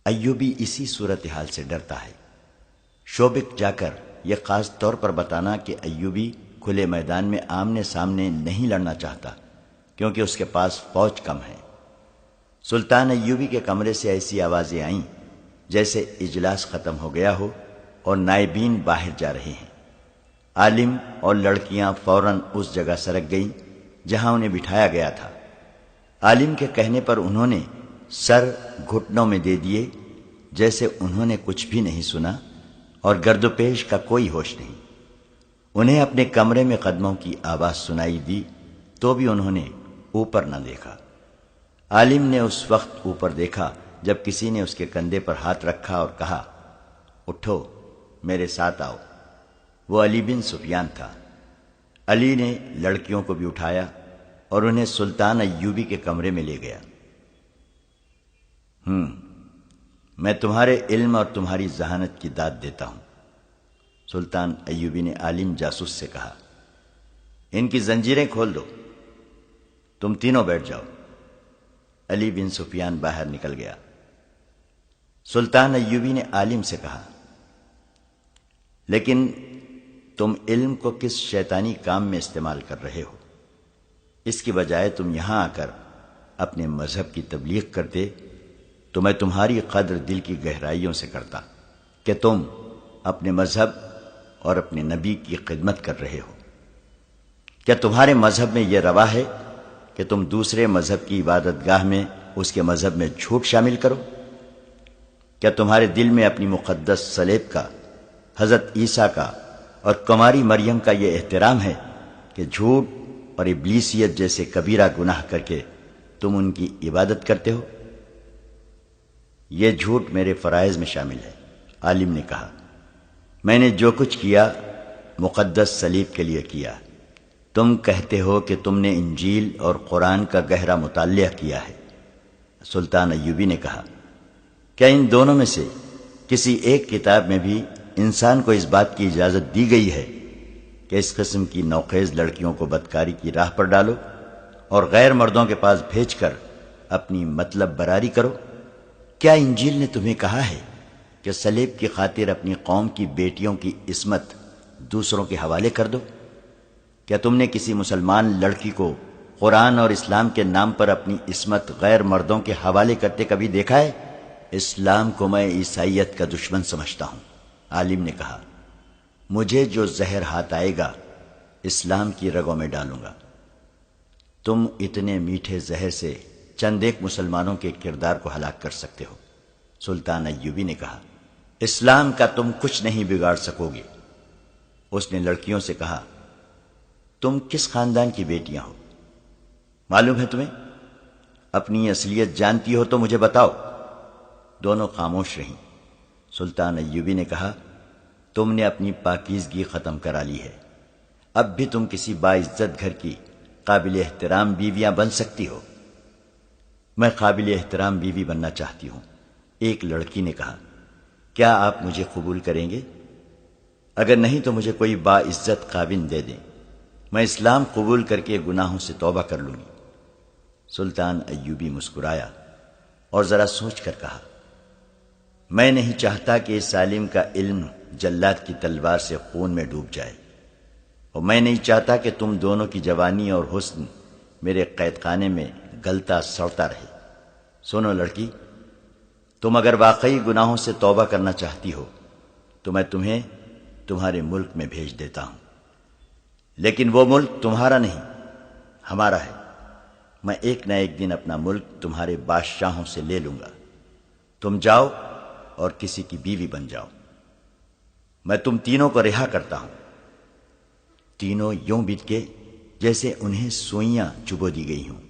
ایوبی اسی صورتحال سے ڈرتا ہے۔ شوبک جا کر یہ خاص طور پر بتانا کہ ایوبی کھلے میدان میں آمنے سامنے نہیں لڑنا چاہتا کیونکہ اس کے پاس فوج کم ہے۔ سلطان ایوبی کے کمرے سے ایسی آوازیں آئیں جیسے اجلاس ختم ہو گیا ہو اور نائبین باہر جا رہے ہیں۔ عالم اور لڑکیاں فوراً اس جگہ سرک گئیں جہاں انہیں بٹھایا گیا تھا۔ عالم کے کہنے پر انہوں نے سر گھٹنوں میں دے دیے جیسے انہوں نے کچھ بھی نہیں سنا اور گرد و پیش کا کوئی ہوش نہیں۔ انہیں اپنے کمرے میں قدموں کی آواز سنائی دی تو بھی انہوں نے اوپر نہ دیکھا۔ عالم نے اس وقت اوپر دیکھا جب کسی نے اس کے کندھے پر ہاتھ رکھا اور کہا، اٹھو میرے ساتھ آؤ۔ وہ علی بن سفیان تھا۔ علی نے لڑکیوں کو بھی اٹھایا اور انہیں سلطان ایوبی کے کمرے میں لے گیا۔ میں تمہارے علم اور تمہاری ذہانت کی داد دیتا ہوں، سلطان ایوبی نے عالم جاسوس سے کہا۔ ان کی زنجیریں کھول دو، تم تینوں بیٹھ جاؤ۔ علی بن سفیان باہر نکل گیا۔ سلطان ایوبی نے عالم سے کہا، لیکن تم علم کو کس شیطانی کام میں استعمال کر رہے ہو؟ اس کی بجائے تم یہاں آ کر اپنے مذہب کی تبلیغ کرتے تو میں تمہاری قدر دل کی گہرائیوں سے کرتا کہ تم اپنے مذہب اور اپنے نبی کی خدمت کر رہے ہو۔ کیا تمہارے مذہب میں یہ روا ہے کہ تم دوسرے مذہب کی عبادت گاہ میں اس کے مذہب میں جھوٹ شامل کرو؟ کیا تمہارے دل میں اپنی مقدس صلیب کا، حضرت عیسیٰ کا اور کماری مریم کا یہ احترام ہے کہ جھوٹ اور ابلیسیت جیسے کبیرہ گناہ کر کے تم ان کی عبادت کرتے ہو؟ یہ جھوٹ میرے فرائض میں شامل ہے، عالم نے کہا۔ میں نے جو کچھ کیا مقدس صلیب کے لیے کیا۔ تم کہتے ہو کہ تم نے انجیل اور قرآن کا گہرا مطالعہ کیا ہے۔ سلطان ایوبی نے کہا، کیا ان دونوں میں سے کسی ایک کتاب میں بھی انسان کو اس بات کی اجازت دی گئی ہے کہ اس قسم کی نوخیز لڑکیوں کو بدکاری کی راہ پر ڈالو اور غیر مردوں کے پاس بھیج کر اپنی مطلب براری کرو؟ کیا انجیل نے تمہیں کہا ہے کہ صلیب کی خاطر اپنی قوم کی بیٹیوں کی عصمت دوسروں کے حوالے کر دو؟ کیا تم نے کسی مسلمان لڑکی کو قرآن اور اسلام کے نام پر اپنی عصمت غیر مردوں کے حوالے کرتے کبھی دیکھا ہے؟ اسلام کو میں عیسائیت کا دشمن سمجھتا ہوں، عالم نے کہا۔ مجھے جو زہر ہاتھ آئے گا اسلام کی رگوں میں ڈالوں گا۔ تم اتنے میٹھے زہر سے چند ایک مسلمانوں کے کردار کو ہلاک کر سکتے ہو، سلطان ایوبی نے کہا۔ اسلام کا تم کچھ نہیں بگاڑ سکو گے۔ اس نے لڑکیوں سے کہا، تم کس خاندان کی بیٹیاں ہو؟ معلوم ہے تمہیں؟ اپنی اصلیت جانتی ہو تو مجھے بتاؤ۔ دونوں خاموش رہیں۔ سلطان ایوبی نے کہا، تم نے اپنی پاکیزگی ختم کرا لی ہے۔ اب بھی تم کسی باعزت گھر کی قابل احترام بیویاں بن سکتی ہو۔ میں قابل احترام بیوی بننا چاہتی ہوں، ایک لڑکی نے کہا۔ کیا آپ مجھے قبول کریں گے؟ اگر نہیں تو مجھے کوئی باعزت خاوند دے دیں، میں اسلام قبول کر کے گناہوں سے توبہ کر لوں گی۔ سلطان ایوبی مسکرایا اور ذرا سوچ کر کہا، میں نہیں چاہتا کہ اس عالم کا علم جلاد کی تلوار سے خون میں ڈوب جائے، اور میں نہیں چاہتا کہ تم دونوں کی جوانی اور حسن میرے قید خانے میں گلتا سڑتا رہے۔ سنو لڑکی، تم اگر واقعی گناہوں سے توبہ کرنا چاہتی ہو تو میں تمہیں تمہارے ملک میں بھیج دیتا ہوں، لیکن وہ ملک تمہارا نہیں، ہمارا ہے۔ میں ایک نہ ایک دن اپنا ملک تمہارے بادشاہوں سے لے لوں گا۔ تم جاؤ اور کسی کی بیوی بن جاؤ۔ میں تم تینوں کو رہا کرتا ہوں۔ تینوں یوں بت کے جیسے انہیں سوئیاں چبو دی گئی ہوں۔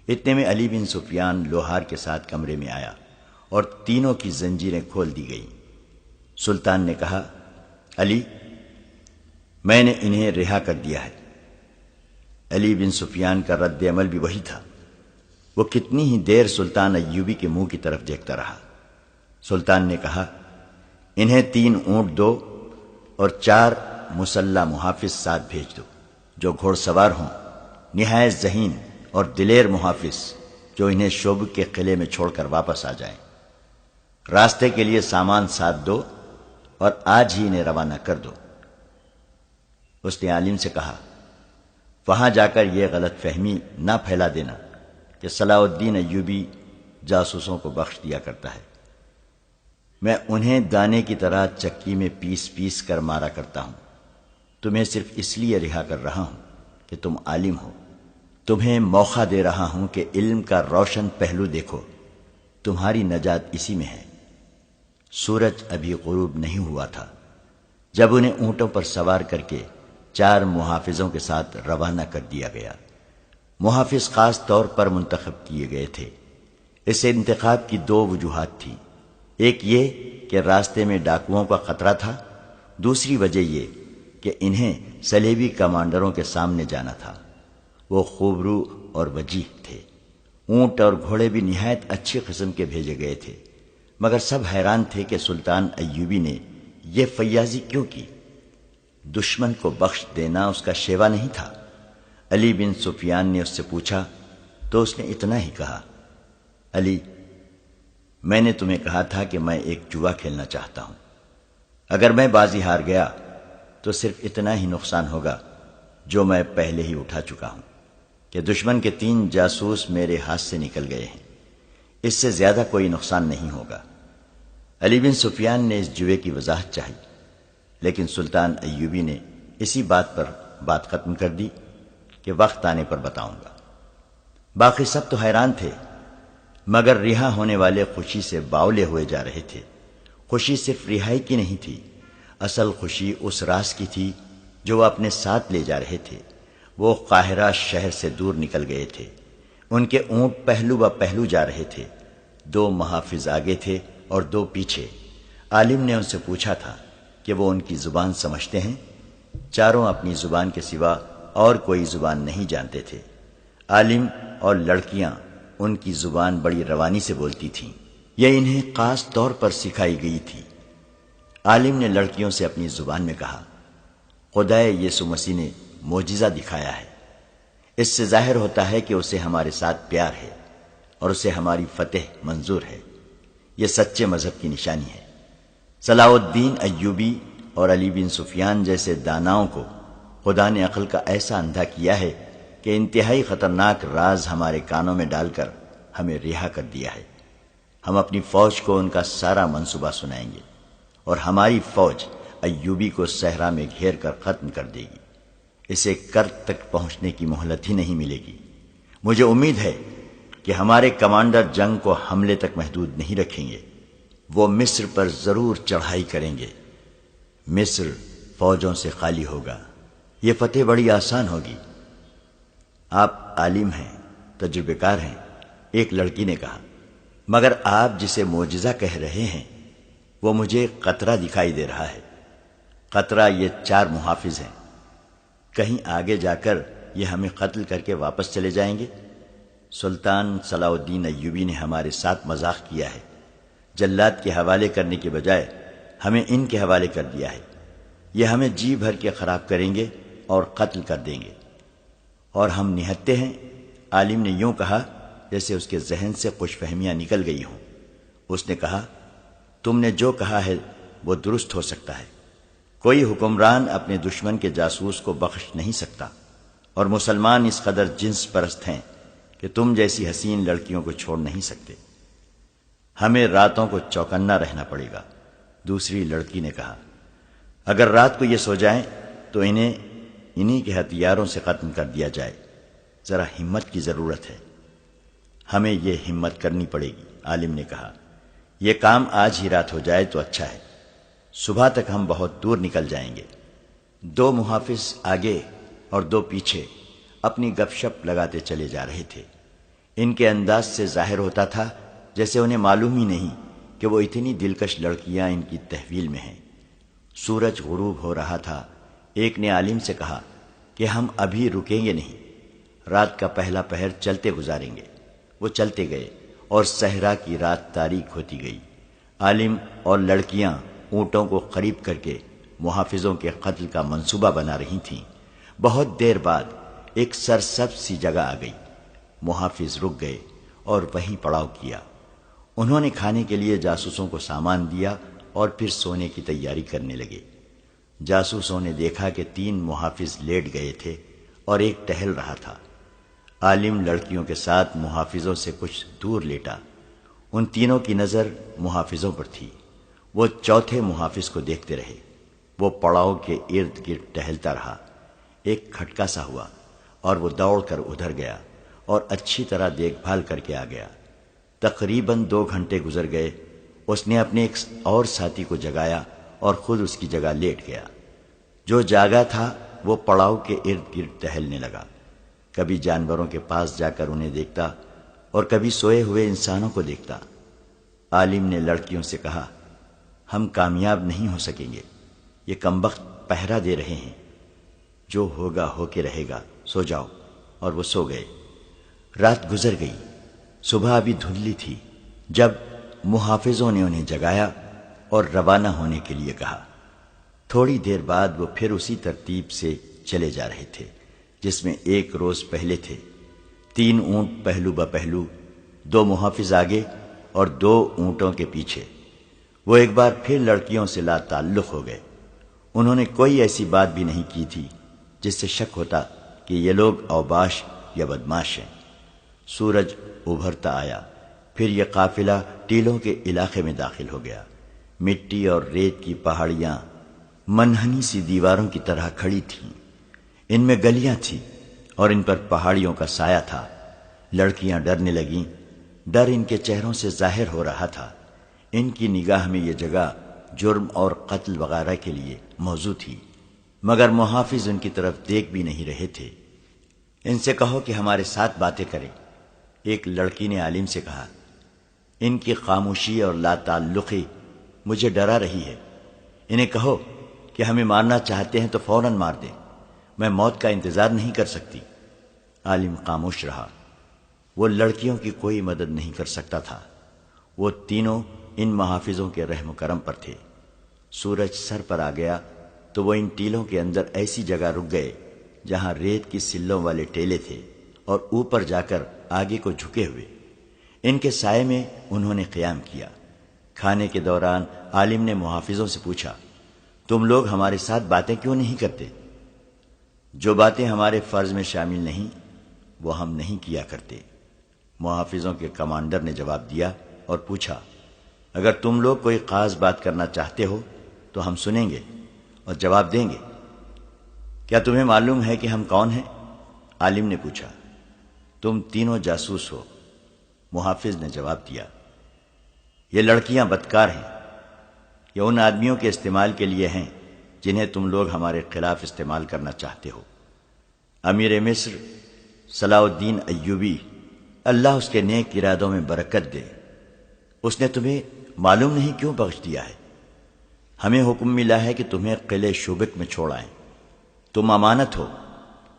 اتنے میں علی بن سفیان لوہار کے ساتھ کمرے میں آیا اور تینوں کی زنجیریں کھول دی گئیں۔ سلطان نے کہا، علی، میں نے انہیں رہا کر دیا ہے۔ علی بن سفیان کا رد عمل بھی وہی تھا۔ وہ کتنی ہی دیر سلطان ایوبی کے منہ کی طرف دیکھتا رہا۔ سلطان نے کہا، انہیں 3 اونٹ دو اور 4 مسلح محافظ ساتھ بھیج دو جو گھوڑ سوار ہوں، نہایت ذہین اور دلیر محافظ جو انہیں شوبک کے قلعے میں چھوڑ کر واپس آ جائیں۔ راستے کے لیے سامان ساتھ دو اور آج ہی انہیں روانہ کر دو۔ اس نے عالم سے کہا، وہاں جا کر یہ غلط فہمی نہ پھیلا دینا کہ صلاح الدین ایوبی جاسوسوں کو بخش دیا کرتا ہے۔ میں انہیں دانے کی طرح چکی میں پیس پیس کر مارا کرتا ہوں۔ تمہیں صرف اس لیے رہا کر رہا ہوں کہ تم عالم ہو۔ تمہیں موقع دے رہا ہوں کہ علم کا روشن پہلو دیکھو، تمہاری نجات اسی میں ہے۔ سورج ابھی غروب نہیں ہوا تھا جب انہیں اونٹوں پر سوار کر کے 4 محافظوں کے ساتھ روانہ کر دیا گیا۔ محافظ خاص طور پر منتخب کیے گئے تھے۔ اس انتخاب کی 2 وجوہات تھیں۔ ایک یہ کہ راستے میں ڈاکوؤں کا خطرہ تھا، دوسری وجہ یہ کہ انہیں صلیبی کمانڈروں کے سامنے جانا تھا۔ وہ خوبرو اور وجیح تھے۔ اونٹ اور گھوڑے بھی نہایت اچھی قسم کے بھیجے گئے تھے، مگر سب حیران تھے کہ سلطان ایوبی نے یہ فیاضی کیوں کی۔ دشمن کو بخش دینا اس کا شیوا نہیں تھا۔ علی بن سفیان نے اس سے پوچھا تو اس نے اتنا ہی کہا، علی، میں نے تمہیں کہا تھا کہ میں ایک جوا کھیلنا چاہتا ہوں۔ اگر میں بازی ہار گیا تو صرف اتنا ہی نقصان ہوگا جو میں پہلے ہی اٹھا چکا ہوں کہ دشمن کے 3 جاسوس میرے ہاتھ سے نکل گئے ہیں۔ اس سے زیادہ کوئی نقصان نہیں ہوگا۔ علی بن سفیان نے اس جوے کی وضاحت چاہی، لیکن سلطان ایوبی نے اسی بات پر بات ختم کر دی کہ وقت آنے پر بتاؤں گا۔ باقی سب تو حیران تھے، مگر رہا ہونے والے خوشی سے باولے ہوئے جا رہے تھے۔ خوشی صرف رہائی کی نہیں تھی، اصل خوشی اس راز کی تھی جو وہ اپنے ساتھ لے جا رہے تھے۔ وہ قاہرہ شہر سے دور نکل گئے تھے۔ ان کے اونٹ پہلو بہ پہلو جا رہے تھے۔ 2 محافظ آگے تھے اور 2 پیچھے۔ عالم نے ان سے پوچھا تھا کہ وہ ان کی زبان سمجھتے ہیں؟ چاروں اپنی زبان کے سوا اور کوئی زبان نہیں جانتے تھے۔ عالم اور لڑکیاں ان کی زبان بڑی روانی سے بولتی تھیں۔ یہ انہیں خاص طور پر سکھائی گئی تھی۔ عالم نے لڑکیوں سے اپنی زبان میں کہا، خدائے یسوع مسیح نے معجزہ دکھایا ہے۔ اس سے ظاہر ہوتا ہے کہ اسے ہمارے ساتھ پیار ہے اور اسے ہماری فتح منظور ہے۔ یہ سچے مذہب کی نشانی ہے۔ صلاح الدین ایوبی اور علی بن سفیان جیسے داناؤں کو خدا نے عقل کا ایسا اندھا کیا ہے کہ انتہائی خطرناک راز ہمارے کانوں میں ڈال کر ہمیں رہا کر دیا ہے۔ ہم اپنی فوج کو ان کا سارا منصوبہ سنائیں گے اور ہماری فوج ایوبی کو صحرا میں گھیر کر ختم کر دے گی۔ اسے کرت تک پہنچنے کی مہلت ہی نہیں ملے گی۔ مجھے امید ہے کہ ہمارے کمانڈر جنگ کو حملے تک محدود نہیں رکھیں گے۔ وہ مصر پر ضرور چڑھائی کریں گے۔ مصر فوجوں سے خالی ہوگا۔ یہ فتح بڑی آسان ہوگی۔ آپ عالم ہیں، تجربے کار ہیں، ایک لڑکی نے کہا، مگر آپ جسے معجزہ کہہ رہے ہیں وہ مجھے قطرہ دکھائی دے رہا ہے۔ قطرہ یہ 4 محافظ ہیں۔ کہیں آگے جا کر یہ ہمیں قتل کر کے واپس چلے جائیں گے؟ سلطان صلاح الدین ایوبی نے ہمارے ساتھ مذاق کیا ہے۔ جلاد کے حوالے کرنے کے بجائے ہمیں ان کے حوالے کر دیا ہے۔ یہ ہمیں جی بھر کے خراب کریں گے اور قتل کر دیں گے، اور ہم نہتے ہیں۔ عالم نے یوں کہا جیسے اس کے ذہن سے خوش فہمیاں نکل گئی ہوں۔ اس نے کہا، تم نے جو کہا ہے وہ درست ہو سکتا ہے۔ کوئی حکمران اپنے دشمن کے جاسوس کو بخش نہیں سکتا، اور مسلمان اس قدر جنس پرست ہیں کہ تم جیسی حسین لڑکیوں کو چھوڑ نہیں سکتے۔ ہمیں راتوں کو چوکنا رہنا پڑے گا۔ دوسری لڑکی نے کہا، اگر رات کو یہ سو جائیں تو انہی کے ہتھیاروں سے ختم کر دیا جائے۔ ذرا ہمت کی ضرورت ہے۔ ہمیں یہ ہمت کرنی پڑے گی، عالم نے کہا۔ یہ کام آج ہی رات ہو جائے تو اچھا ہے، صبح تک ہم بہت دور نکل جائیں گے۔ 2 محافظ آگے اور 2 پیچھے اپنی گپ شپ لگاتے چلے جا رہے تھے۔ ان کے انداز سے ظاہر ہوتا تھا جیسے انہیں معلوم ہی نہیں کہ وہ اتنی دلکش لڑکیاں ان کی تحویل میں ہیں۔ سورج غروب ہو رہا تھا۔ ایک نے عالم سے کہا کہ ہم ابھی رکیں گے نہیں، رات کا پہلا پہر چلتے گزاریں گے۔ وہ چلتے گئے اور صحرا کی رات تاریک ہوتی گئی۔ عالم اور لڑکیاں اونٹوں کو قریب کر کے محافظوں کے قتل کا منصوبہ بنا رہی تھیں۔ بہت دیر بعد ایک سرسبز سی جگہ آ گئی۔ محافظ رک گئے اور وہیں پڑاؤ کیا۔ انہوں نے کھانے کے لیے جاسوسوں کو سامان دیا اور پھر سونے کی تیاری کرنے لگے۔ جاسوسوں نے دیکھا کہ 3 محافظ لیٹ گئے تھے اور ایک ٹہل رہا تھا۔ عالم لڑکیوں کے ساتھ محافظوں سے کچھ دور لیٹا۔ ان تینوں کی نظر محافظوں پر تھی۔ وہ چوتھے محافظ کو دیکھتے رہے۔ وہ پڑاؤ کے ارد گرد ٹہلتا رہا۔ ایک کھٹکا سا ہوا اور وہ دوڑ کر ادھر گیا اور اچھی طرح دیکھ بھال کر کے آ گیا۔ تقریباً 2 گھنٹے گزر گئے۔ اس نے اپنے ایک اور ساتھی کو جگایا اور خود اس کی جگہ لیٹ گیا۔ جو جاگا تھا وہ پڑاؤ کے ارد گرد ٹہلنے لگا۔ کبھی جانوروں کے پاس جا کر انہیں دیکھتا اور کبھی سوئے ہوئے انسانوں کو دیکھتا۔ عالم نے لڑکیوں سے کہا، ہم کامیاب نہیں ہو سکیں گے، یہ کمبخت پہرا دے رہے ہیں۔ جو ہوگا ہو کے رہے گا، سو جاؤ۔ اور وہ سو گئے۔ رات گزر گئی۔ صبح ابھی دھندلی تھی جب محافظوں نے انہیں جگایا اور روانہ ہونے کے لیے کہا۔ تھوڑی دیر بعد وہ پھر اسی ترتیب سے چلے جا رہے تھے جس میں ایک روز پہلے تھے۔ 3 اونٹ پہلو بپہلو، 2 محافظ آگے اور 2 اونٹوں کے پیچھے۔ وہ ایک بار پھر لڑکیوں سے لا تعلق ہو گئے۔ انہوں نے کوئی ایسی بات بھی نہیں کی تھی جس سے شک ہوتا کہ یہ لوگ اوباش یا بدماش ہیں۔ سورج ابھرتا آیا، پھر یہ قافلہ ٹیلوں کے علاقے میں داخل ہو گیا۔ مٹی اور ریت کی پہاڑیاں منحنی سی دیواروں کی طرح کھڑی تھیں۔ ان میں گلیاں تھیں اور ان پر پہاڑیوں کا سایہ تھا۔ لڑکیاں ڈرنے لگیں۔ ڈر ان کے چہروں سے ظاہر ہو رہا تھا۔ ان کی نگاہ میں یہ جگہ جرم اور قتل وغیرہ کے لیے موزوں تھی، مگر محافظ ان کی طرف دیکھ بھی نہیں رہے تھے۔ ان سے کہو کہ ہمارے ساتھ باتیں کریں، ایک لڑکی نے عالم سے کہا۔ ان کی خاموشی اور لا تعلقی مجھے ڈرا رہی ہے۔ انہیں کہو کہ ہمیں مارنا چاہتے ہیں تو فوراً مار دیں، میں موت کا انتظار نہیں کر سکتی۔ عالم خاموش رہا۔ وہ لڑکیوں کی کوئی مدد نہیں کر سکتا تھا۔ وہ تینوں ان محافظوں کے رحم و کرم پر تھے۔ سورج سر پر آ گیا تو وہ ان ٹیلوں کے اندر ایسی جگہ رک گئے جہاں ریت کی سلوں والے ٹیلے تھے اور اوپر جا کر آگے کو جھکے ہوئے۔ ان کے سائے میں انہوں نے قیام کیا۔ کھانے کے دوران عالم نے محافظوں سے پوچھا، تم لوگ ہمارے ساتھ باتیں کیوں نہیں کرتے؟ جو باتیں ہمارے فرض میں شامل نہیں وہ ہم نہیں کیا کرتے۔ محافظوں کے کمانڈر نے جواب دیا اور پوچھا، اگر تم لوگ کوئی خاص بات کرنا چاہتے ہو تو ہم سنیں گے اور جواب دیں گے۔ کیا تمہیں معلوم ہے کہ ہم کون ہیں؟ عالم نے پوچھا۔ تم تینوں جاسوس ہو، محافظ نے جواب دیا۔ یہ لڑکیاں بدکار ہیں، یہ ان آدمیوں کے استعمال کے لیے ہیں جنہیں تم لوگ ہمارے خلاف استعمال کرنا چاہتے ہو۔ امیر مصر صلاح الدین ایوبی، اللہ اس کے نیک ارادوں میں برکت دے، اس نے تمہیں معلوم نہیں کیوں بخش دیا ہے۔ ہمیں حکم ملا ہے کہ تمہیں قلعے شوبک میں چھوڑ آئیں۔ تم امانت ہو،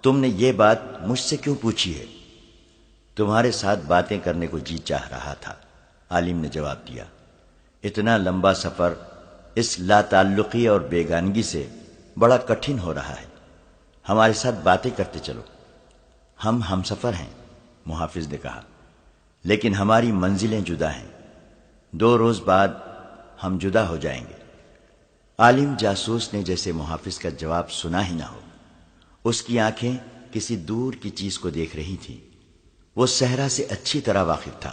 تم نے یہ بات مجھ سے کیوں پوچھی ہے؟ تمہارے ساتھ باتیں کرنے کو جی چاہ رہا تھا، عالم نے جواب دیا۔ اتنا لمبا سفر اس لا تعلقی اور بیگانگی سے بڑا کٹھن ہو رہا ہے، ہمارے ساتھ باتیں کرتے چلو۔ ہم سفر ہیں، محافظ نے کہا، لیکن ہماری منزلیں جدا ہیں۔ 2 روز بعد ہم جدا ہو جائیں گے۔ عالم جاسوس نے جیسے محافظ کا جواب سنا ہی نہ ہو۔ اس کی آنکھیں کسی دور کی چیز کو دیکھ رہی تھیں۔ وہ صحرا سے اچھی طرح واقف تھا،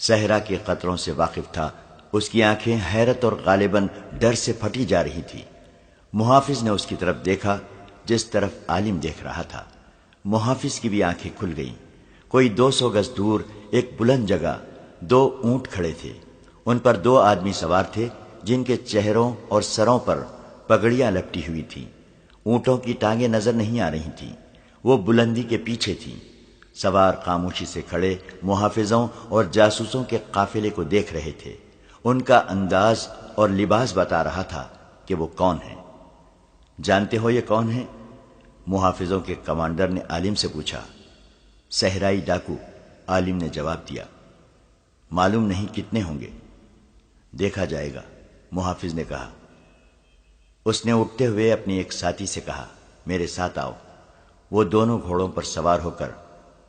صحرا کے قطروں سے واقف تھا۔ اس کی آنکھیں حیرت اور غالباً ڈر سے پھٹی جا رہی تھی۔ محافظ نے اس کی طرف دیکھا جس طرف عالم دیکھ رہا تھا۔ محافظ کی بھی آنکھیں کھل گئیں۔ کوئی 200 گز دور ایک بلند جگہ 2 اونٹ کھڑے تھے۔ ان پر 2 آدمی سوار تھے جن کے چہروں اور سروں پر پگڑیاں لپٹی ہوئی تھیں۔ اونٹوں کی ٹانگیں نظر نہیں آ رہی تھیں، وہ بلندی کے پیچھے تھیں۔ سوار خاموشی سے کھڑے محافظوں اور جاسوسوں کے قافلے کو دیکھ رہے تھے۔ ان کا انداز اور لباس بتا رہا تھا کہ وہ کون ہیں۔ جانتے ہو یہ کون ہیں؟ محافظوں کے کمانڈر نے عالم سے پوچھا۔ صحرائی ڈاکو، عالم نے جواب دیا۔ معلوم نہیں کتنے ہوں گے، دیکھا جائے گا، محافظ نے کہا۔ اس نے اٹھتے ہوئے اپنے ایک ساتھی سے کہا، میرے ساتھ آؤ۔ وہ دونوں گھوڑوں پر سوار ہو کر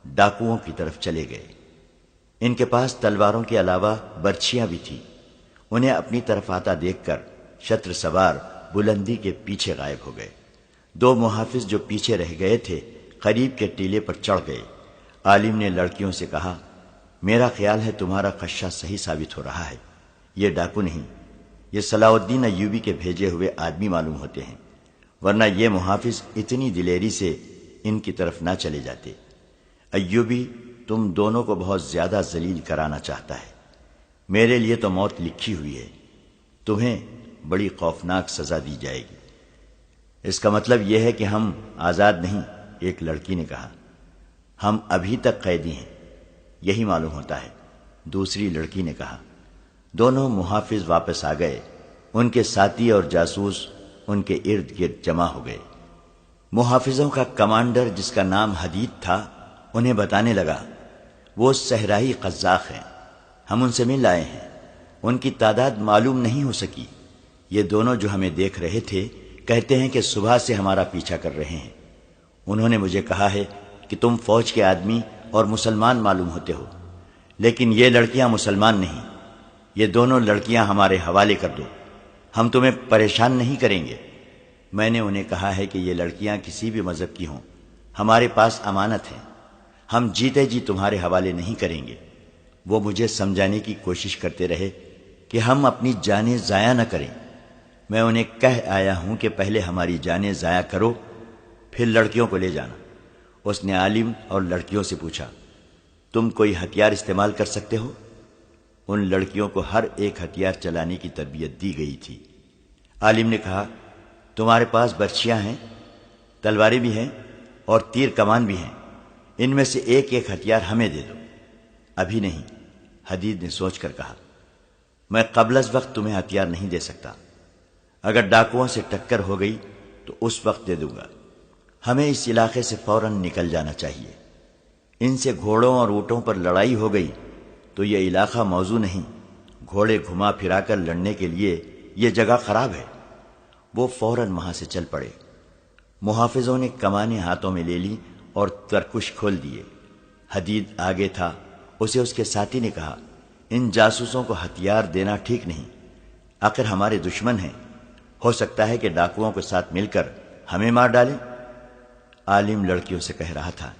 ڈاکوؤں کی طرف چلے گئے۔ ان کے پاس تلواروں کے علاوہ برچھیاں بھی تھیں۔ انہیں اپنی طرف آتا دیکھ کر شتر سوار بلندی کے پیچھے غائب ہو گئے۔ دو محافظ جو پیچھے رہ گئے تھے قریب کے ٹیلے پر چڑھ گئے۔ عالم نے لڑکیوں سے کہا، میرا خیال ہے تمہارا خدشہ صحیح ثابت ہو رہا ہے، یہ ڈاکو نہیں، یہ صلاح الدین ایوبی کے بھیجے ہوئے آدمی معلوم ہوتے ہیں، ورنہ یہ محافظ اتنی دلیری سے ان کی طرف نہ چلے جاتے۔ ایوبی تم دونوں کو بہت زیادہ ذلیل کرانا چاہتا ہے، میرے لیے تو موت لکھی ہوئی ہے، تمہیں بڑی خوفناک سزا دی جائے گی۔ اس کا مطلب یہ ہے کہ ہم آزاد نہیں، ایک لڑکی نے کہا۔ ہم ابھی تک قیدی ہیں، یہی معلوم ہوتا ہے، دوسری لڑکی نے کہا۔ دونوں محافظ واپس آ گئے، ان کے ساتھی اور جاسوس ان کے ارد گرد جمع ہو گئے۔ محافظوں کا کمانڈر جس کا نام حدید تھا انہیں بتانے لگا، وہ صحرائی قزاق ہیں، ہم ان سے مل آئے ہیں، ان کی تعداد معلوم نہیں ہو سکی، یہ دونوں جو ہمیں دیکھ رہے تھے کہتے ہیں کہ صبح سے ہمارا پیچھا کر رہے ہیں۔ انہوں نے مجھے کہا ہے کہ تم فوج کے آدمی اور مسلمان معلوم ہوتے ہو، لیکن یہ لڑکیاں مسلمان نہیں، یہ دونوں لڑکیاں ہمارے حوالے کر دو، ہم تمہیں پریشان نہیں کریں گے۔ میں نے انہیں کہا ہے کہ یہ لڑکیاں کسی بھی مذہب کی ہوں، ہمارے پاس امانت ہیں، ہم جیتے جی تمہارے حوالے نہیں کریں گے۔ وہ مجھے سمجھانے کی کوشش کرتے رہے کہ ہم اپنی جانیں ضائع نہ کریں۔ میں انہیں کہہ آیا ہوں کہ پہلے ہماری جانیں ضائع کرو، پھر لڑکیوں کو لے جانا۔ اس نے عالم اور لڑکیوں سے پوچھا، تم کوئی ہتھیار استعمال کر سکتے ہو؟ ان لڑکیوں کو ہر ایک ہتھیار چلانے کی تربیت دی گئی تھی۔ عالم نے کہا، تمہارے پاس برچھیاں ہیں، تلواریں بھی ہیں اور تیر کمان بھی ہیں، ان میں سے ایک ایک ہتھیار ہمیں دے دو۔ ابھی نہیں، حدید نے سوچ کر کہا، میں قبل از وقت تمہیں ہتھیار نہیں دے سکتا، اگر ڈاکوؤں سے ٹکر ہو گئی تو اس وقت دے دوں گا۔ ہمیں اس علاقے سے فوراً نکل جانا چاہیے، ان سے گھوڑوں اور اونٹوں پر لڑائی ہو گئی تو یہ علاقہ موزوں نہیں، گھوڑے گھما پھرا کر لڑنے کے لیے یہ جگہ خراب ہے۔ وہ فوراً وہاں سے چل پڑے۔ محافظوں نے کمانیں ہاتھوں میں لے لی اور ترکش کھول دیے۔ حدید آگے تھا، اسے اس کے ساتھی نے کہا، ان جاسوسوں کو ہتھیار دینا ٹھیک نہیں، آخر ہمارے دشمن ہیں، ہو سکتا ہے کہ ڈاکوؤں کے ساتھ مل کر ہمیں مار ڈالیں۔ عالم لڑکیوں سے کہہ رہا تھا،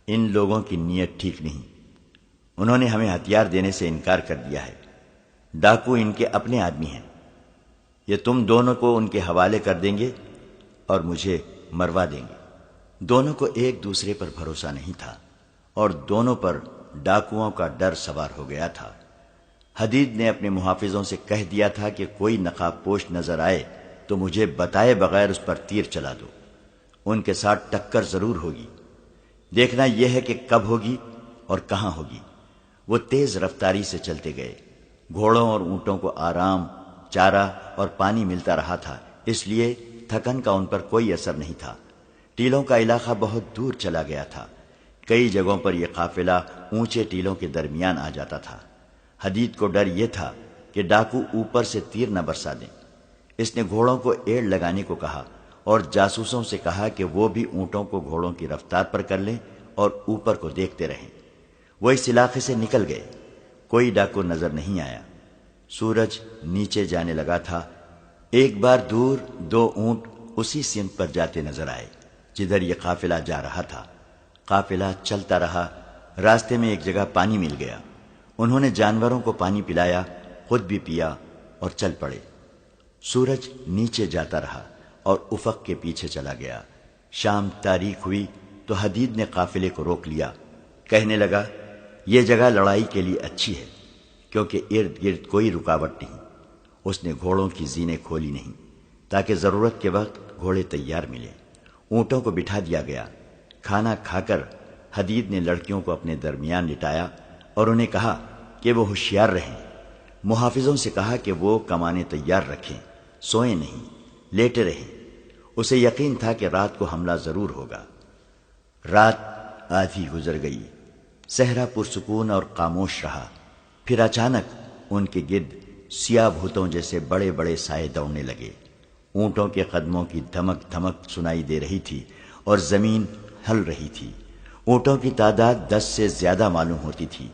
ان لوگوں کی نیت ٹھیک نہیں، انہوں نے ہمیں ہتھیار دینے سے انکار کر دیا ہے، ڈاکو ان کے اپنے آدمی ہیں، یہ تم دونوں کو ان کے حوالے کر دیں گے اور مجھے مروا دیں گے۔ دونوں کو ایک دوسرے پر بھروسہ نہیں تھا اور دونوں پر ڈاکوؤں کا ڈر سوار ہو گیا تھا۔ حدید نے اپنے محافظوں سے کہہ دیا تھا کہ کوئی نقاب پوش نظر آئے تو مجھے بتائے بغیر اس پر تیر چلا دو، ان کے ساتھ ٹکر ضرور ہوگی، دیکھنا یہ ہے کہ کب ہوگی اور کہاں ہوگی۔ وہ تیز رفتاری سے چلتے گئے۔ گھوڑوں اور اونٹوں کو آرام، چارہ اور پانی ملتا رہا تھا، اس لیے تھکن کا ان پر کوئی اثر نہیں تھا۔ ٹیلوں کا علاقہ بہت دور چلا گیا تھا، کئی جگہوں پر یہ قافلہ اونچے ٹیلوں کے درمیان آ جاتا تھا۔ حدید کو ڈر یہ تھا کہ ڈاکو اوپر سے تیر نہ برسا دیں۔ اس نے گھوڑوں کو ایڑ لگانے کو کہا اور جاسوسوں سے کہا کہ وہ بھی اونٹوں کو گھوڑوں کی رفتار پر کر لیں اور اوپر کو دیکھتے رہیں۔ وہ اس علاقے سے نکل گئے، کوئی ڈاکو نظر نہیں آیا۔ سورج نیچے جانے لگا تھا۔ ایک بار دور دو اونٹ اسی سمت پر جاتے نظر آئے جدھر یہ قافلہ جا رہا تھا۔ قافلہ چلتا رہا، راستے میں ایک جگہ پانی مل گیا، انہوں نے جانوروں کو پانی پلایا، خود بھی پیا اور چل پڑے۔ سورج نیچے جاتا رہا اور افق کے پیچھے چلا گیا۔ شام تاریک ہوئی تو حدید نے قافلے کو روک لیا، کہنے لگا، یہ جگہ لڑائی کے لیے اچھی ہے کیونکہ ارد گرد کوئی رکاوٹ نہیں۔ اس نے گھوڑوں کی زینیں کھولی نہیں تاکہ ضرورت کے وقت گھوڑے تیار ملے۔ اونٹوں کو بٹھا دیا گیا۔ کھانا کھا کر حدید نے لڑکیوں کو اپنے درمیان لٹایا اور انہیں کہا کہ وہ ہوشیار رہیں۔ محافظوں سے کہا کہ وہ کمانیں تیار رکھیں، سوئیں نہیں، لیٹے رہیں۔ اسے یقین تھا کہ رات کو حملہ ضرور ہوگا۔ رات آدھی گزر گئی، صحرا پرسکون اور خاموش رہا۔ پھر اچانک ان کے گرد سیاہ بھوتوں جیسے بڑے بڑے سائے دوڑنے لگے۔ اونٹوں کے قدموں کی دھمک دھمک سنائی دے رہی تھی اور زمین ہل رہی تھی۔ اونٹوں کی تعداد 10 سے زیادہ معلوم ہوتی تھی۔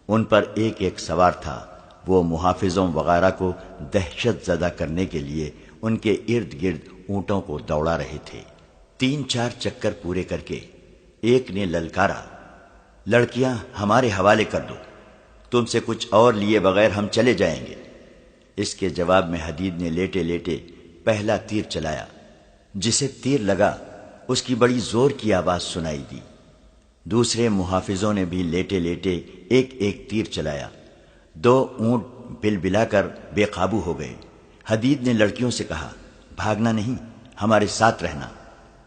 ان پر ایک ایک سوار تھا۔ وہ محافظوں وغیرہ کو دہشت زدہ کرنے کے لیے ان کے ارد گرد اونٹوں کو دوڑا رہے تھے۔ 3-4 چکر پورے کر کے ایک نے للکارا، لڑکیاں ہمارے حوالے کر دو، تم سے کچھ اور لیے بغیر ہم چلے جائیں گے۔ اس کے جواب میں حدید نے لیٹے لیٹے پہلا تیر چلایا۔ جسے تیر لگا اس کی بڑی زور کی آواز سنائی دی۔ دوسرے محافظوں نے بھی لیٹے لیٹے ایک ایک تیر چلایا۔ 2 اونٹ بل بلا کر بے قابو ہو گئے۔ حدید نے لڑکیوں سے کہا، بھاگنا نہیں، ہمارے ساتھ رہنا۔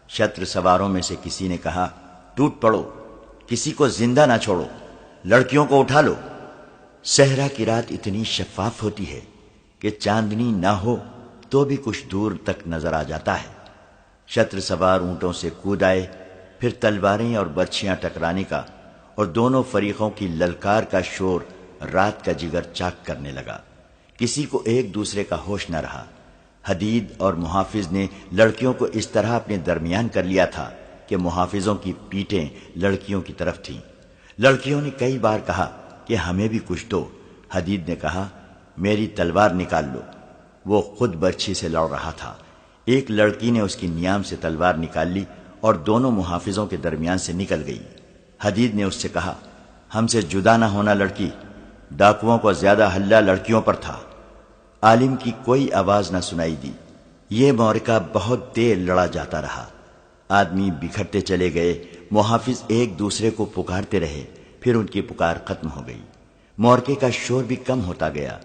شتر سواروں میں سے کسی نے کہا، ٹوٹ پڑو، کسی کو زندہ نہ چھوڑو، لڑکیوں کو اٹھا لو۔ صحرا کی رات اتنی شفاف ہوتی ہے کہ چاندنی نہ ہو تو بھی کچھ دور تک نظر آ جاتا ہے۔ شتر سوار اونٹوں سے کود آئے، پھر تلواریں اور برچھیاں ٹکرانے کا اور دونوں فریقوں کی للکار کا شور رات کا جگر چاک کرنے لگا۔ کسی کو ایک دوسرے کا ہوش نہ رہا۔ حدید اور محافظ نے لڑکیوں کو اس طرح اپنے درمیان کر لیا تھا کہ محافظوں کی پیٹیں لڑکیوں کی طرف تھیں۔ لڑکیوں نے کئی بار کہا کہ ہمیں بھی کچھ دو۔ حدید نے کہا، میری تلوار نکال لو۔ وہ خود برچھی سے لڑ رہا تھا۔ ایک لڑکی نے اس کی نیام سے تلوار نکال لی اور دونوں محافظوں کے درمیان سے نکل گئی۔ حدید نے اس سے کہا، ہم سے جدا نہ ہونا لڑکی۔ ڈاکوؤں کو زیادہ ہلہ لڑکیوں پر تھا۔ عالم کی کوئی آواز نہ سنائی دی۔ یہ معرکہ بہت دیر لڑا جاتا رہا۔ آدمی بکھرتے چلے گئے۔ محافظ ایک دوسرے کو پکارتے رہے، پھر ان کی پکار ختم ہو گئی۔ معرکے کا شور بھی کم ہوتا گیا۔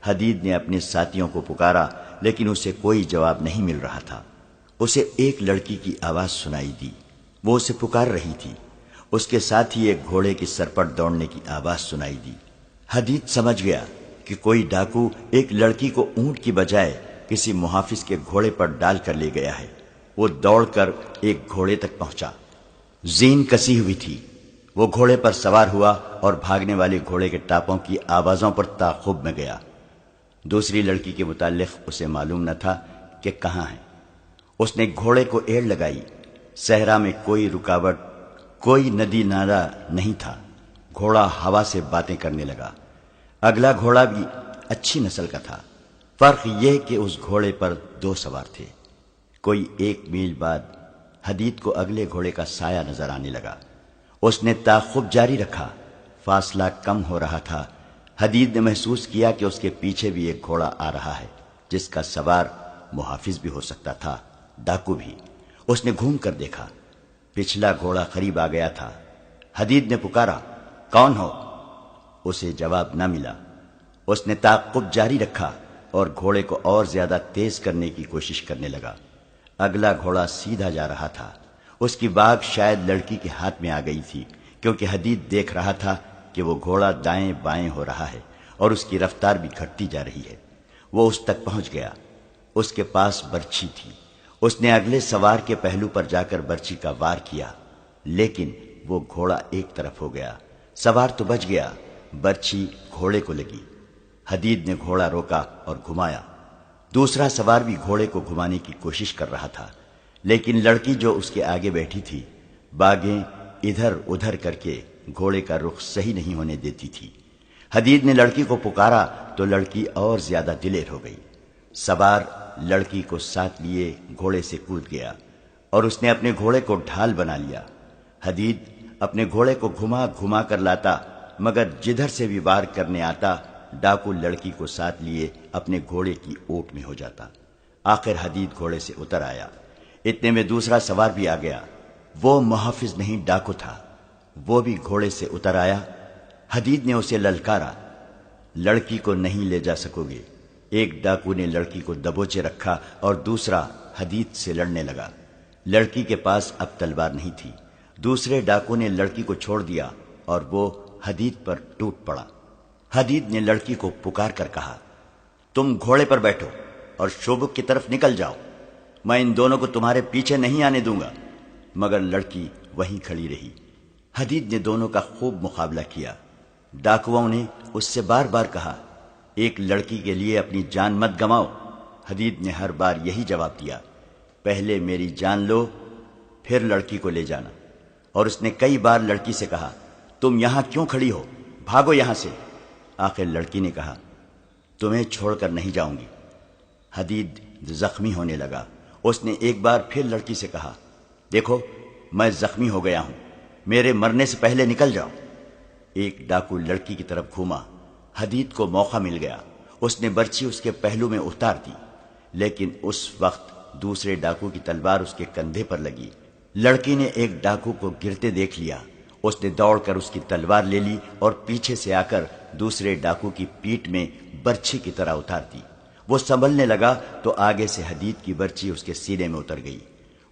حدید نے اپنے ساتھیوں کو پکارا لیکن اسے کوئی جواب نہیں مل رہا تھا۔ اسے ایک لڑکی کی آواز سنائی دی، وہ اسے پکار رہی تھی۔ اس کے ساتھ ہی ایک گھوڑے کی سرپٹ دوڑنے کی آواز سنائی دی۔ حدید سمجھ گیا کہ کوئی ڈاکو ایک لڑکی کو اونٹ کی بجائے کسی محافظ کے گھوڑے پر ڈال کر لے گیا ہے۔ وہ دوڑ کر ایک گھوڑے تک پہنچا۔ زین کسی ہوئی تھی۔ وہ گھوڑے پر سوار ہوا اور بھاگنے والے گھوڑے کے ٹاپوں کی آوازوں پر تعاقب میں گیا۔ دوسری لڑکی کے متعلق اسے معلوم نہ تھا کہ کہاں ہے۔ اس نے گھوڑے کو ایڑ لگائی۔ صحرا میں کوئی رکاوٹ، کوئی ندی نالا نہیں تھا۔ گھوڑا ہوا سے باتیں کرنے لگا۔ اگلا گھوڑا بھی اچھی نسل کا تھا۔ فرق یہ کہ اس گھوڑے پر 2 سوار تھے۔ کوئی 1 میل بعد حدید کو اگلے گھوڑے کا سایہ نظر آنے لگا۔ اس نے تعاقب جاری رکھا۔ فاصلہ کم ہو رہا تھا۔ حدید نے محسوس کیا کہ اس کے پیچھے بھی ایک گھوڑا آ رہا ہے جس کا سوار محافظ بھی ہو سکتا تھا، ڈاکو بھی۔ اس نے گھوم کر دیکھا، پچھلا گھوڑا قریب آ گیا تھا۔ حدید نے پکارا، کون ہو؟ اسے جواب نہ ملا۔ اس نے تعاقب جاری رکھا اور گھوڑے کو اور زیادہ تیز کرنے کی کوشش کرنے لگا۔ اگلا گھوڑا سیدھا جا رہا تھا۔ اس کی باگ شاید لڑکی کے ہاتھ میں آ گئی تھی، کیونکہ حدید دیکھ رہا تھا کہ وہ گھوڑا دائیں بائیں ہو رہا ہے اور اس کی رفتار بھی گھٹتی جا رہی ہے۔ وہ اس تک پہنچ گیا۔ اس کے پاس برچھی تھی۔ اس نے اگلے سوار کے پہلو پر جا کر برچھی کا وار کیا، لیکن وہ گھوڑا ایک طرف ہو گیا۔ سوار تو بچ گیا، برچھی گھوڑے کو لگی۔ حدید نے گھوڑا روکا اور گھمایا۔ دوسرا سوار بھی گھوڑے کو گھمانے کی کوشش کر رہا تھا، لیکن لڑکی جو اس کے آگے بیٹھی تھی باگیں ادھر ادھر کر کے گھوڑے کا رخ صحیح نہیں ہونے دیتی تھی۔ حدید نے لڑکی کو پکارا تو لڑکی اور زیادہ دلیر ہو گئی۔ سوار لڑکی کو ساتھ لیے گھوڑے سے کود گیا اور اس نے اپنے گھوڑے کو ڈھال بنا لیا۔ حدید اپنے گھوڑے کو گھما گھما کر لاتا، مگر جدھر سے بھی وار کرنے آتا ڈاکو لڑکی کو ساتھ لیے اپنے گھوڑے کی اوٹ میں ہو جاتا۔ آخر حدید گھوڑے سے اتر آیا۔ اتنے میں دوسرا سوار بھی آ گیا۔ وہ محافظ نہیں ڈاکو تھا۔ وہ بھی گھوڑے سے اتر آیا۔ حدید نے اسے للکارا، لڑکی کو نہیں لے جا سکو گے۔ ایک ڈاکو نے لڑکی کو دبوچے رکھا اور دوسرا حدید سے لڑنے لگا۔ لڑکی کے پاس اب تلوار نہیں تھی۔ دوسرے ڈاکو نے لڑکی کو چھوڑ دیا اور وہ حدید پر ٹوٹ پڑا۔ حدید نے لڑکی کو پکار کر کہا، تم گھوڑے پر بیٹھو اور شوبک کی طرف نکل جاؤ، میں ان دونوں کو تمہارے پیچھے نہیں آنے دوں گا۔ مگر لڑکی وہیں کھڑی رہی۔ حدید نے دونوں کا خوب مقابلہ کیا۔ ڈاکوؤں نے اس سے بار بار کہا، ایک لڑکی کے لیے اپنی جان مت گماؤ۔ حدید نے ہر بار یہی جواب دیا، پہلے میری جان لو پھر لڑکی کو لے جانا۔ اور اس نے کئی بار لڑکی سے کہا، تم یہاں کیوں کھڑی ہو؟ بھاگو یہاں سے۔ آخر لڑکی نے کہا تمہیں چھوڑ کر نہیں جاؤں گی۔ حدید زخمی ہونے لگا۔ اس نے ایک بار پھر لڑکی سے کہا دیکھو میں زخمی ہو گیا ہوں، میرے مرنے سے پہلے نکل جاؤ۔ ایک ڈاکو لڑکی کی طرف گھوما۔ حدید کو موقع مل گیا، اس نے برچی اس کے پہلو میں اتار دی، لیکن اس وقت دوسرے ڈاکو کی تلوار اس کے کندھے پر لگی۔ لڑکی نے ایک ڈاکو کو گرتے دیکھ لیا، اس نے دوڑ کر اس کی تلوار لے لی اور پیچھے سے آ کر دوسرے ڈاکو کی پیٹھ میں برچھی کی طرح اتار دی۔ وہ سنبھلنے لگا تو آگے سے حدید کی برچھی اس کے سینے میں اتر گئی۔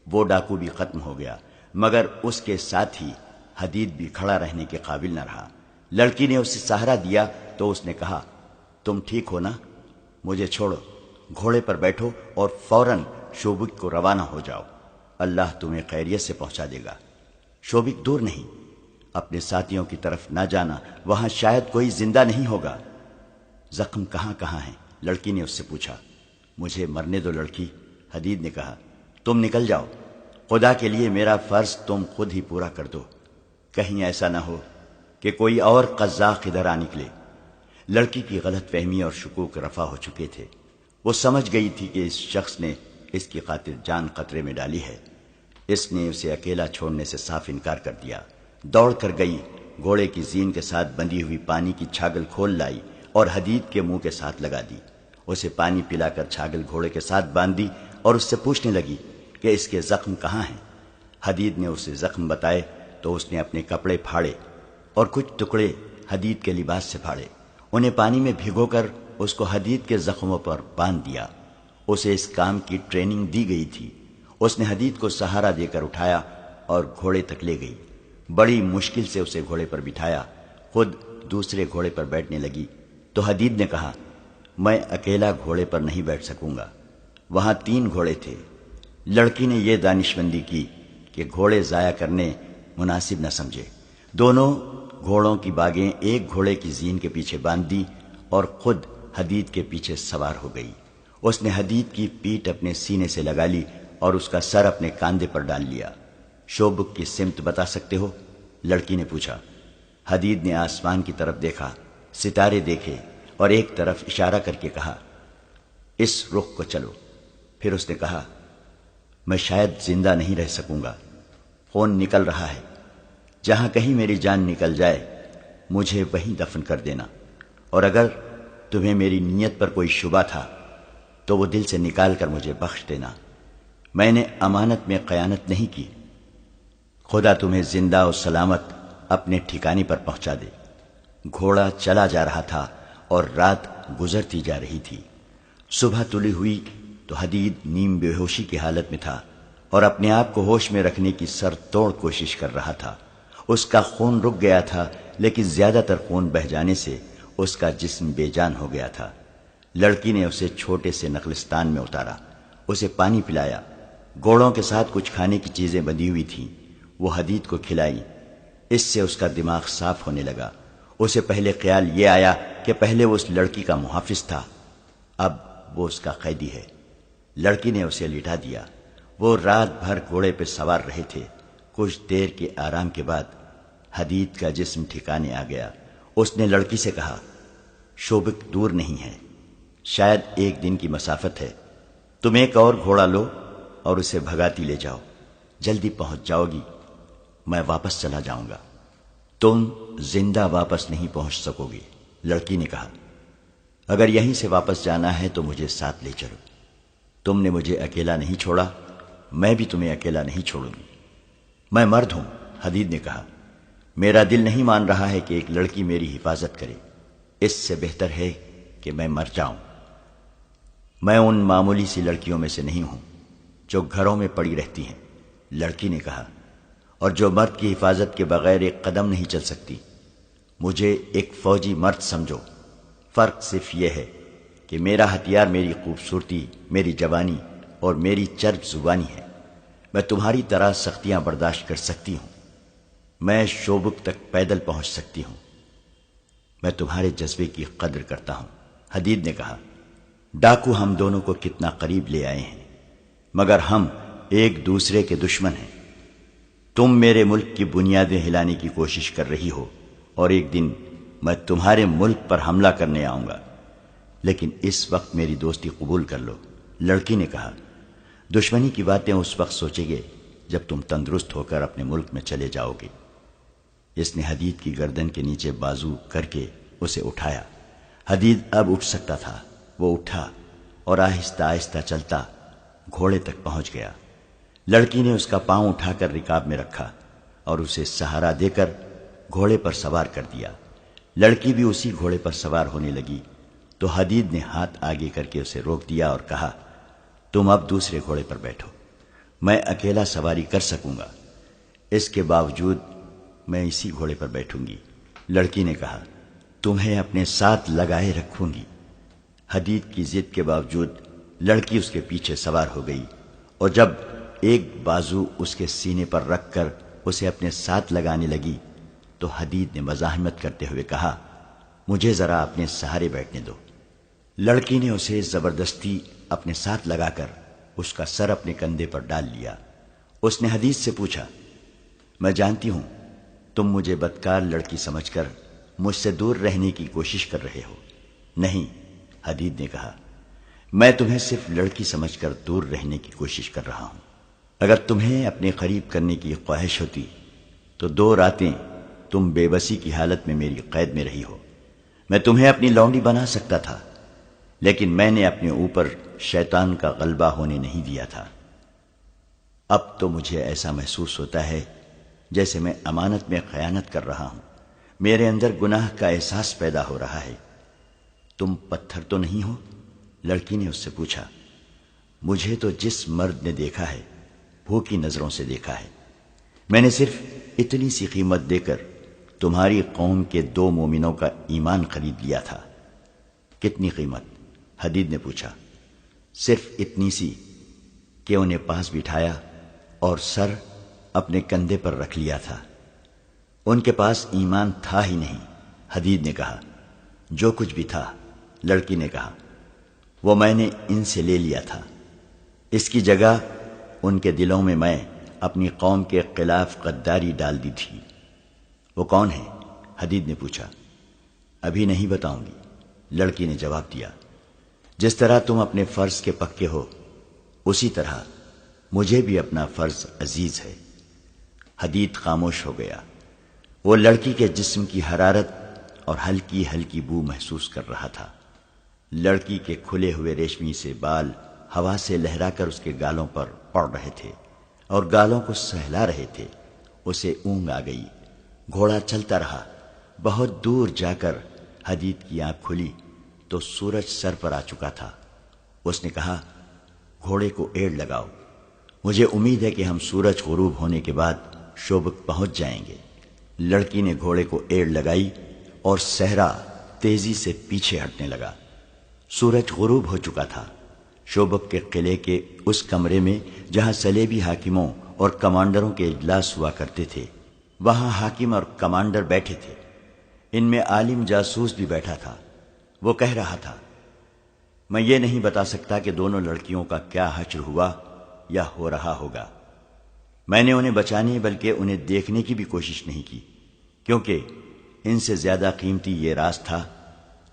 وہ ڈاکو بھی ختم ہو گیا، مگر اس کے ساتھ ہی حدید بھی کھڑا رہنے کے قابل نہ رہا۔ لڑکی نے اسے سہارا دیا تو اس نے کہا تم ٹھیک ہو نا؟ مجھے چھوڑو، گھوڑے پر بیٹھو اور فوراً شوبک کو روانہ ہو جاؤ، اللہ تمہیں خیریت سے پہنچا دے گا۔ شوبک دور نہیں، اپنے ساتھیوں کی طرف نہ جانا، وہاں شاید کوئی زندہ نہیں ہوگا۔ زخم کہاں کہاں ہیں؟ لڑکی نے اس سے پوچھا۔ مجھے مرنے دو لڑکی، حدید نے کہا، تم نکل جاؤ، خدا کے لیے میرا فرض تم خود ہی پورا کر دو، کہیں ایسا نہ ہو کہ کوئی اور قزاق ادھر آ نکلے۔ لڑکی کی غلط فہمی اور شکوک رفع ہو چکے تھے۔ وہ سمجھ گئی تھی کہ اس شخص نے اس کی خاطر جان خطرے میں ڈالی ہے۔ اس نے اسے اکیلا چھوڑنے سے صاف انکار کر دیا۔ دوڑ کر گئی، گھوڑے کی زین کے ساتھ بندھی ہوئی پانی کی چھاگل کھول لائی اور حدید کے منہ کے ساتھ لگا دی۔ اسے پانی پلا کر چھاگل گھوڑے کے ساتھ باندھ دی اور اس سے پوچھنے لگی کہ اس کے زخم کہاں ہیں۔ حدید نے اسے زخم بتائے تو اس نے اپنے کپڑے پھاڑے اور کچھ ٹکڑے حدید کے لباس سے پھاڑے، انہیں پانی میں بھگو کر اس کو حدید کے زخموں پر باندھ دیا۔ اسے اس کام کی ٹریننگ دی گئی تھی۔ اس نے حدید کو سہارا دے کر اٹھایا اور گھوڑے تک لے گئی۔ بڑی مشکل سے اسے گھوڑے پر بٹھایا، خود دوسرے گھوڑے پر بیٹھنے لگی تو حدید نے کہا میں اکیلا گھوڑے پر نہیں بیٹھ سکوں گا، وہاں 3 گھوڑے تھے۔ لڑکی نے یہ دانشمندی کی کہ گھوڑے ضائع کرنے مناسب نہ سمجھے۔ دونوں گھوڑوں کی باگیں ایک گھوڑے کی زین کے پیچھے باندھ دی اور خود حدید کے پیچھے سوار ہو گئی۔ اس نے حدید کی پیٹھ اپنے سینے سے لگا لی اور اس کا سر اپنے کاندھے پر ڈال لیا۔ شوبک کی سمت بتا سکتے ہو؟ لڑکی نے پوچھا۔ حدید نے آسمان کی طرف دیکھا، ستارے دیکھے اور ایک طرف اشارہ کر کے کہا اس رخ کو چلو۔ پھر اس نے کہا میں شاید زندہ نہیں رہ سکوں گا، خون نکل رہا ہے، جہاں کہیں میری جان نکل جائے مجھے وہیں دفن کر دینا، اور اگر تمہیں میری نیت پر کوئی شبہ تھا تو وہ دل سے نکال کر مجھے بخش دینا، میں نے امانت میں خیانت نہیں کی۔ خدا تمہیں زندہ اور سلامت اپنے ٹھکانے پر پہنچا دے۔ گھوڑا چلا جا رہا تھا اور رات گزرتی جا رہی تھی۔ صبح طلوع ہوئی تو حدید نیم بے ہوشی کی حالت میں تھا اور اپنے آپ کو ہوش میں رکھنے کی سر توڑ کوشش کر رہا تھا۔ اس کا خون رک گیا تھا، لیکن زیادہ تر خون بہہ جانے سے اس کا جسم بے جان ہو گیا تھا۔ لڑکی نے اسے چھوٹے سے نخلستان میں اتارا، اسے پانی پلایا، گھوڑوں کے ساتھ کچھ کھانے کی چیزیں بندھی ہوئی تھیں، وہ حدید کو کھلائی۔ اس سے اس کا دماغ صاف ہونے لگا۔ اسے پہلے خیال یہ آیا کہ پہلے وہ اس لڑکی کا محافظ تھا، اب وہ اس کا قیدی ہے۔ لڑکی نے اسے لٹا دیا۔ وہ رات بھر گھوڑے پہ سوار رہے تھے۔ کچھ دیر کے آرام کے بعد حدید کا جسم ٹھکانے آ گیا۔ اس نے لڑکی سے کہا شوبک دور نہیں ہے، شاید 1 دن کی مسافت ہے، تم ایک اور گھوڑا لو اور اسے بھگاتی لے جاؤ، جلدی پہنچ جاؤ گی، میں واپس چلا جاؤں گا۔ تم زندہ واپس نہیں پہنچ سکو گے، لڑکی نے کہا۔ اگر یہیں سے واپس جانا ہے تو مجھے ساتھ لے چلو، تم نے مجھے اکیلا نہیں چھوڑا، میں بھی تمہیں اکیلا نہیں چھوڑوں گی۔ میں مرد ہوں، حدید نے کہا، میرا دل نہیں مان رہا ہے کہ ایک لڑکی میری حفاظت کرے، اس سے بہتر ہے کہ میں مر جاؤں۔ میں ان معمولی سی لڑکیوں میں سے نہیں ہوں جو گھروں میں پڑی رہتی ہیں، لڑکی نے کہا، اور جو مرد کی حفاظت کے بغیر ایک قدم نہیں چل سکتی۔ مجھے ایک فوجی مرد سمجھو، فرق صرف یہ ہے کہ میرا ہتھیار میری خوبصورتی، میری جوانی اور میری چرب زبانی ہے۔ میں تمہاری طرح سختیاں برداشت کر سکتی ہوں، میں شوبک تک پیدل پہنچ سکتی ہوں، میں تمہارے جذبے کی قدر کرتا ہوں، حدید نے کہا۔ ڈاکو ہم دونوں کو کتنا قریب لے آئے ہیں، مگر ہم ایک دوسرے کے دشمن ہیں۔ تم میرے ملک کی بنیادیں ہلانے کی کوشش کر رہی ہو اور ایک دن میں تمہارے ملک پر حملہ کرنے آؤں گا، لیکن اس وقت میری دوستی قبول کر لو۔ لڑکی نے کہا، دشمنی کی باتیں اس وقت سوچیں گے جب تم تندرست ہو کر اپنے ملک میں چلے جاؤ گے۔ اس نے حدید کی گردن کے نیچے بازو کر کے اسے اٹھایا۔ حدید اب اٹھ سکتا تھا۔ وہ اٹھا اور آہستہ آہستہ چلتا گھوڑے تک پہنچ گیا۔ لڑکی نے اس کا پاؤں اٹھا کر رکاب میں رکھا اور اسے سہارا دے کر گھوڑے پر سوار کر دیا۔ لڑکی بھی اسی گھوڑے پر سوار ہونے لگی تو حدید نے ہاتھ آگے کر کے اسے روک دیا اور کہا، تم اب دوسرے گھوڑے پر بیٹھو، میں اکیلا سواری کر سکوں گا، اس کے باوجود میں اسی گھوڑے پر بیٹھوں گی۔ لڑکی نے کہا، تمہیں اپنے ساتھ لگائے رکھوں گی۔ حدید کی ضد کے باوجود لڑکی اس کے پیچھے سوار ہو گئی، اور جب ایک بازو اس کے سینے پر رکھ کر اسے اپنے ساتھ لگانے لگی تو حدید نے مزاحمت کرتے ہوئے کہا، مجھے ذرا اپنے سہارے بیٹھنے دو۔ لڑکی نے اسے زبردستی اپنے ساتھ لگا کر اس کا سر اپنے کندھے پر ڈال لیا۔ اس نے حدید سے پوچھا، میں جانتی ہوں تم مجھے بدکار لڑکی سمجھ کر مجھ سے دور رہنے کی کوشش کر رہے ہو۔ نہیں، حدید نے کہا، میں تمہیں صرف لڑکی سمجھ کر دور رہنے کی کوشش کر رہا ہوں۔ اگر تمہیں اپنے قریب کرنے کی خواہش ہوتی تو 2 راتیں تم بے بسی کی حالت میں میری قید میں رہی ہو۔ میں تمہیں اپنی لونڈی بنا سکتا تھا، لیکن میں نے اپنے اوپر شیطان کا غلبہ ہونے نہیں دیا تھا۔ اب تو مجھے ایسا محسوس ہوتا ہے جیسے میں امانت میں خیانت کر رہا ہوں۔ میرے اندر گناہ کا احساس پیدا ہو رہا ہے۔ تم پتھر تو نہیں ہو؟ لڑکی نے اس سے پوچھا۔ مجھے تو جس مرد نے دیکھا ہے بھوکی نظروں سے دیکھا ہے۔ میں نے صرف اتنی سی قیمت دے کر تمہاری قوم کے 2 مومنوں کا ایمان خرید لیا تھا۔ کتنی قیمت؟ حدید نے پوچھا۔ صرف اتنی سی کہ انہیں پاس بٹھایا اور سر اپنے کندھے پر رکھ لیا تھا۔ ان کے پاس ایمان تھا ہی نہیں، حدید نے کہا۔ جو کچھ بھی تھا، لڑکی نے کہا، وہ میں نے ان سے لے لیا تھا۔ اس کی جگہ ان کے دلوں میں اپنی قوم کے خلاف غداری ڈال دی تھی۔ وہ کون ہے؟ حدید نے پوچھا۔ ابھی نہیں بتاؤں گی، لڑکی نے جواب دیا۔ جس طرح تم اپنے فرض کے پکے ہو، اسی طرح مجھے بھی اپنا فرض عزیز ہے۔ حدید خاموش ہو گیا۔ وہ لڑکی کے جسم کی حرارت اور ہلکی ہلکی بو محسوس کر رہا تھا۔ لڑکی کے کھلے ہوئے ریشمی سے بال ہوا سے لہرا کر اس کے گالوں پر پڑ رہے تھے اور گالوں کو سہلا رہے تھے۔ اسے اونگ آ گئی۔ گھوڑا چلتا رہا۔ بہت دور جا کر حدید کی آنکھ کھلی تو سورج سر پر آ چکا تھا۔ اس نے کہا، گھوڑے کو ایڑ لگاؤ، مجھے امید ہے کہ ہم سورج غروب ہونے کے بعد شوبک پہنچ جائیں گے۔ لڑکی نے گھوڑے کو ایڑ لگائی اور صحرا تیزی سے پیچھے ہٹنے لگا۔ سورج غروب ہو چکا تھا۔ شوبک کے قلعے کے اس کمرے میں جہاں صلیبی حاکموں اور کمانڈروں کے اجلاس ہوا کرتے تھے، وہاں حاکم اور کمانڈر بیٹھے تھے۔ ان میں عالم جاسوس بھی بیٹھا تھا۔ وہ کہہ رہا تھا، میں یہ نہیں بتا سکتا کہ دونوں لڑکیوں کا کیا حشر ہوا یا ہو رہا ہوگا۔ میں نے انہیں بچانے بلکہ انہیں دیکھنے کی بھی کوشش نہیں کی، کیونکہ ان سے زیادہ قیمتی یہ راز تھا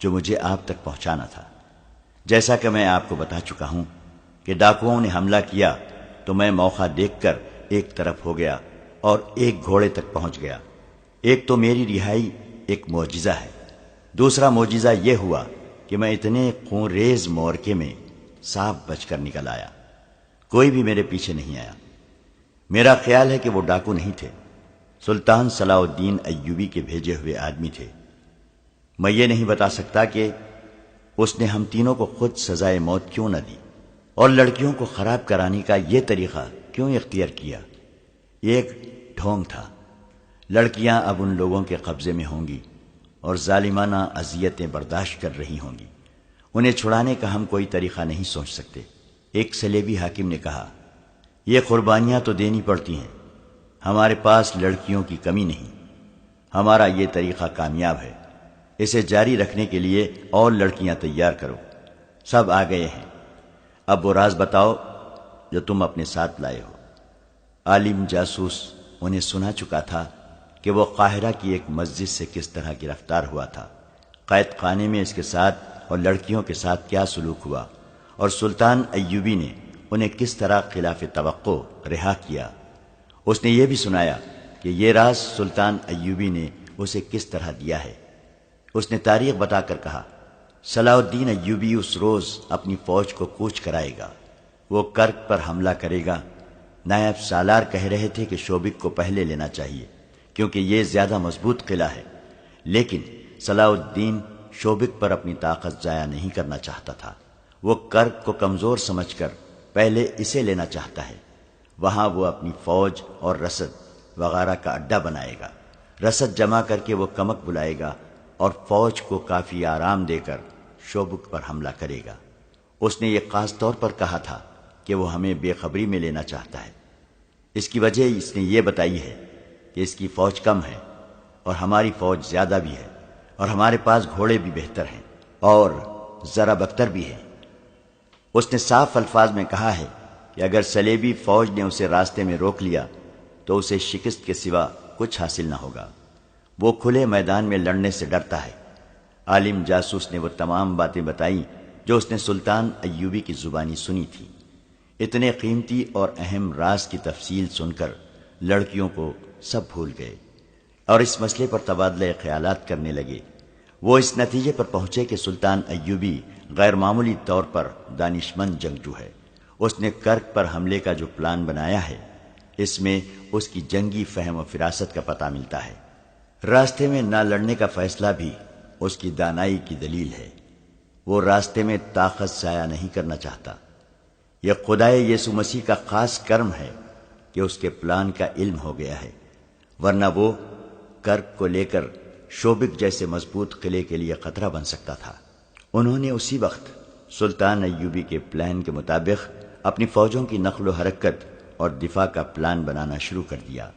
جو مجھے آپ تک پہنچانا تھا۔ جیسا کہ میں آپ کو بتا چکا ہوں کہ ڈاکوؤں نے حملہ کیا تو میں موقع دیکھ کر ایک طرف ہو گیا اور ایک گھوڑے تک پہنچ گیا۔ ایک تو میری رہائی ایک معجزہ ہے، دوسرا معجزہ یہ ہوا کہ میں اتنے خون ریز معرکے میں صاف بچ کر نکل آیا۔ کوئی بھی میرے پیچھے نہیں آیا۔ میرا خیال ہے کہ وہ ڈاکو نہیں تھے، سلطان صلاح الدین ایوبی کے بھیجے ہوئے آدمی تھے۔ میں یہ نہیں بتا سکتا کہ اس نے ہم تینوں کو خود سزائے موت کیوں نہ دی اور لڑکیوں کو خراب کرانے کا یہ طریقہ کیوں اختیار کیا۔ یہ ایک ڈھونگ تھا۔ لڑکیاں اب ان لوگوں کے قبضے میں ہوں گی اور ظالمانہ اذیتیں برداشت کر رہی ہوں گی۔ انہیں چھڑانے کا ہم کوئی طریقہ نہیں سوچ سکتے۔ ایک صلیبی حاکم نے کہا، یہ قربانیاں تو دینی پڑتی ہیں، ہمارے پاس لڑکیوں کی کمی نہیں، ہمارا یہ طریقہ کامیاب ہے، اسے جاری رکھنے کے لیے اور لڑکیاں تیار کرو۔ سب آ گئے ہیں، اب وہ راز بتاؤ جو تم اپنے ساتھ لائے ہو۔ عالم جاسوس انہیں سنا چکا تھا کہ وہ قاہرہ کی ایک مسجد سے کس طرح گرفتار ہوا تھا، قید خانے میں اس کے ساتھ اور لڑکیوں کے ساتھ کیا سلوک ہوا، اور سلطان ایوبی نے انہیں کس طرح خلاف توقع رہا کیا۔ اس نے یہ بھی سنایا کہ یہ راز سلطان ایوبی نے اسے کس طرح دیا ہے۔ اس نے تاریخ بتا کر کہا، صلاح الدین ایوبی اس روز اپنی فوج کو کوچ کرائے گا، وہ کرک پر حملہ کرے گا۔ نائب سالار کہہ رہے تھے کہ شوبک کو پہلے لینا چاہیے کیونکہ یہ زیادہ مضبوط قلعہ ہے، لیکن صلاح الدین شوبک پر اپنی طاقت ضائع نہیں کرنا چاہتا تھا۔ وہ کرک کو کمزور سمجھ کر پہلے اسے لینا چاہتا ہے، وہاں وہ اپنی فوج اور رسد وغیرہ کا اڈا بنائے گا۔ رسد جمع کر کے وہ کمک بلائے گا اور فوج کو کافی آرام دے کر شوبک پر حملہ کرے گا۔ اس نے یہ خاص طور پر کہا تھا کہ وہ ہمیں بے خبری میں لینا چاہتا ہے۔ اس کی وجہ اس نے یہ بتائی ہے کہ اس کی فوج کم ہے اور ہماری فوج زیادہ بھی ہے، اور ہمارے پاس گھوڑے بھی بہتر ہیں اور ذرا بختر بھی ہیں۔ اس نے صاف الفاظ میں کہا ہے کہ اگر صلیبی فوج نے اسے راستے میں روک لیا تو اسے شکست کے سوا کچھ حاصل نہ ہوگا۔ وہ کھلے میدان میں لڑنے سے ڈرتا ہے۔ عالم جاسوس نے وہ تمام باتیں بتائیں جو اس نے سلطان ایوبی کی زبانی سنی تھی۔ اتنے قیمتی اور اہم راز کی تفصیل سن کر لڑکیوں کو سب بھول گئے اور اس مسئلے پر تبادلہ خیالات کرنے لگے۔ وہ اس نتیجے پر پہنچے کہ سلطان ایوبی غیر معمولی طور پر دانشمند جنگجو ہے۔ اس نے کرک پر حملے کا جو پلان بنایا ہے، اس میں اس کی جنگی فہم و فراست کا پتہ ملتا ہے۔ راستے میں نہ لڑنے کا فیصلہ بھی اس کی دانائی کی دلیل ہے۔ وہ راستے میں طاقت ضائع نہیں کرنا چاہتا۔ یہ خدائے یسوع مسیح کا خاص کرم ہے کہ اس کے پلان کا علم ہو گیا ہے، ورنہ وہ کرک کو لے کر شوبک جیسے مضبوط قلعے کے لیے خطرہ بن سکتا تھا۔ انہوں نے اسی وقت سلطان ایوبی کے پلان کے مطابق اپنی فوجوں کی نقل و حرکت اور دفاع کا پلان بنانا شروع کر دیا۔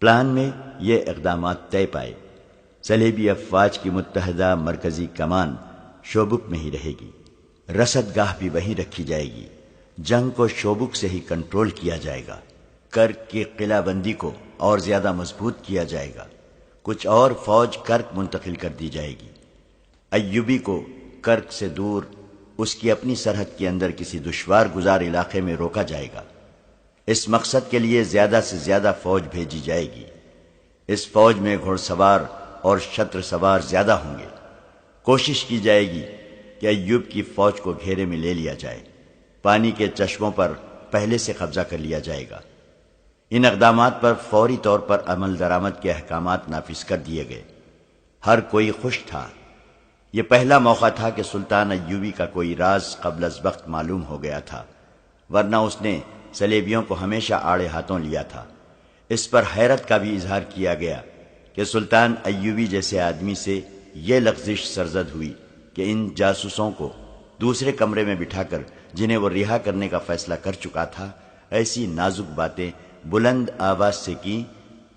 پلان میں یہ اقدامات طے پائے: صلیبی افواج کی متحدہ مرکزی کمان شوبک میں ہی رہے گی، رسد گاہ بھی وہیں رکھی جائے گی، جنگ کو شوبک سے ہی کنٹرول کیا جائے گا، کرک کی قلعہ بندی کو اور زیادہ مضبوط کیا جائے گا، کچھ اور فوج کرک منتقل کر دی جائے گی، ایوبی کو کرک سے دور اس کی اپنی سرحد کے اندر کسی دشوار گزار علاقے میں روکا جائے گا۔ اس مقصد کے لیے زیادہ سے زیادہ فوج بھیجی جائے گی۔ اس فوج میں گھوڑ سوار اور شتر سوار زیادہ ہوں گے۔ کوشش کی جائے گی کہ ایوب کی فوج کو گھیرے میں لے لیا جائے۔ پانی کے چشموں پر پہلے سے قبضہ کر لیا جائے گا۔ ان اقدامات پر فوری طور پر عمل درآمد کے احکامات نافذ کر دیے گئے۔ ہر کوئی خوش تھا۔ یہ پہلا موقع تھا کہ سلطان ایوبی کا کوئی راز قبل از وقت معلوم ہو گیا تھا، ورنہ اس نے صلیبیوں کو ہمیشہ آڑے ہاتھوں لیا تھا۔ اس پر حیرت کا بھی اظہار کیا گیا کہ سلطان ایوبی جیسے آدمی سے یہ لغزش سرزد ہوئی کہ ان جاسوسوں کو دوسرے کمرے میں بٹھا کر جنہیں وہ رہا کرنے کا فیصلہ کر چکا تھا، ایسی نازک باتیں بلند آواز سے کی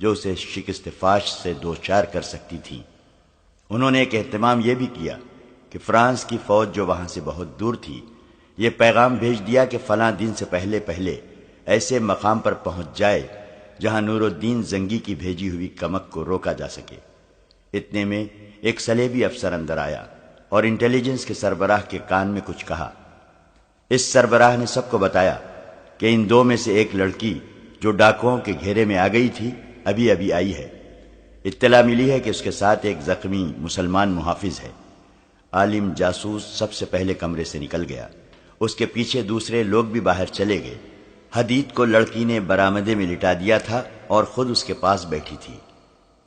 جو اسے شکست فاش سے دوچار کر سکتی تھی۔ انہوں نے ایک اہتمام یہ بھی کیا کہ فرانس کی فوج جو وہاں سے بہت دور تھی، یہ پیغام بھیج دیا کہ فلاں دن سے پہلے ایسے مقام پر پہنچ جائے جہاں نور الدین زنگی کی بھیجی ہوئی کمک کو روکا جا سکے۔ اتنے میں ایک صلیبی افسر اندر آیا اور انٹیلیجنس کے سربراہ کے کان میں کچھ کہا۔ اس سربراہ نے سب کو بتایا کہ ان دو میں سے ایک لڑکی جو ڈاکوؤں کے گھیرے میں آ گئی تھی ابھی ابھی آئی ہے۔ اطلاع ملی ہے کہ اس کے ساتھ ایک زخمی مسلمان محافظ ہے۔ عالم جاسوس سب سے پہلے کمرے سے نکل گیا۔ اس کے پیچھے دوسرے لوگ بھی باہر چلے گئے۔ حدید کو لڑکی نے برآمدے میں لٹا دیا تھا اور خود اس کے پاس بیٹھی تھی۔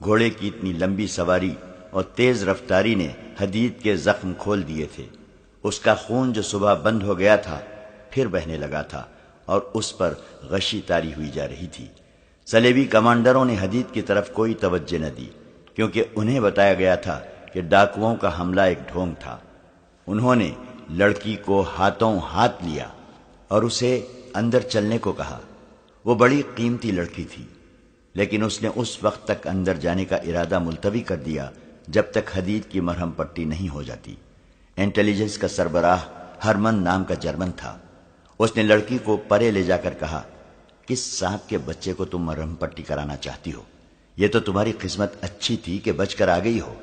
گھوڑے کی اتنی لمبی سواری اور تیز رفتاری نے حدید کے زخم کھول دیے تھے۔ اس کا خون جو صبح بند ہو گیا تھا پھر بہنے لگا تھا اور اس پر غشی طاری ہوئی جا رہی تھی۔ صلیبی کمانڈروں نے حدید کی طرف کوئی توجہ نہ دی کیونکہ انہیں بتایا گیا تھا کہ ڈاکوؤں کا حملہ ایک ڈھونگ تھا۔ انہوں نے لڑکی کو ہاتھوں ہاتھ لیا اور اسے اندر چلنے کو کہا۔ وہ بڑی قیمتی لڑکی تھی، لیکن اس نے اس وقت تک اندر جانے کا ارادہ ملتوی کر دیا جب تک حدید کی مرہم پٹی نہیں ہو جاتی۔ انٹیلیجنس کا سربراہ ہرمن نام کا جرمن تھا۔ اس نے لڑکی کو پرے لے جا کر کہا، کس سانپ کے بچے کو تم مرہم پٹی کرانا چاہتی ہو؟ یہ تو تمہاری قسمت اچھی تھی کہ بچ کر آ گئی ہو،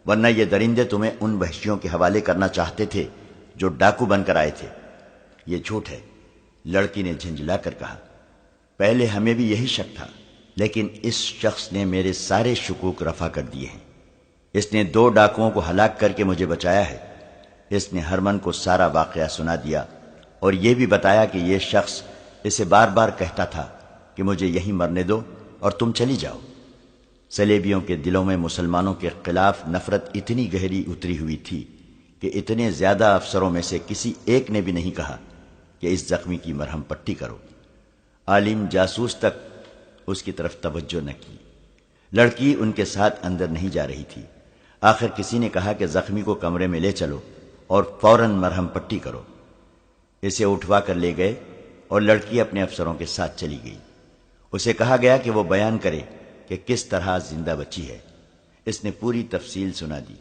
ورنہ یہ درندے تمہیں ان وحشیوں کے حوالے کرنا چاہتے تھے جو ڈاکو بن کر آئے تھے۔ یہ جھوٹ ہے، لڑکی نے جھنجھلا کر کہا۔ پہلے ہمیں بھی یہی شک تھا، لیکن اس شخص نے میرے سارے شکوک رفع کر دیے ہیں۔ اس نے 2 ڈاکوؤں کو ہلاک کر کے مجھے بچایا ہے۔ اس نے ہرمن کو سارا واقعہ سنا دیا اور یہ بھی بتایا کہ یہ شخص اسے بار بار کہتا تھا کہ مجھے یہیں مرنے دو اور تم چلی جاؤ۔ صلیبیوں کے دلوں میں مسلمانوں کے خلاف نفرت اتنی گہری اتری ہوئی تھی کہ اتنے زیادہ افسروں میں سے کسی ایک نے بھی نہیں کہا کہ اس زخمی کی مرہم پٹی کرو۔ عالم جاسوس تک اس کی طرف توجہ نہ کی۔ لڑکی ان کے ساتھ اندر نہیں جا رہی تھی۔ آخر کسی نے کہا کہ زخمی کو کمرے میں لے چلو اور فوراً مرہم پٹی کرو۔ اسے اٹھوا کر لے گئے اور لڑکی اپنے افسروں کے ساتھ چلی گئی۔ اسے کہا گیا کہ وہ بیان کرے کہ کس طرح زندہ بچی ہے۔ اس نے پوری تفصیل سنا دی۔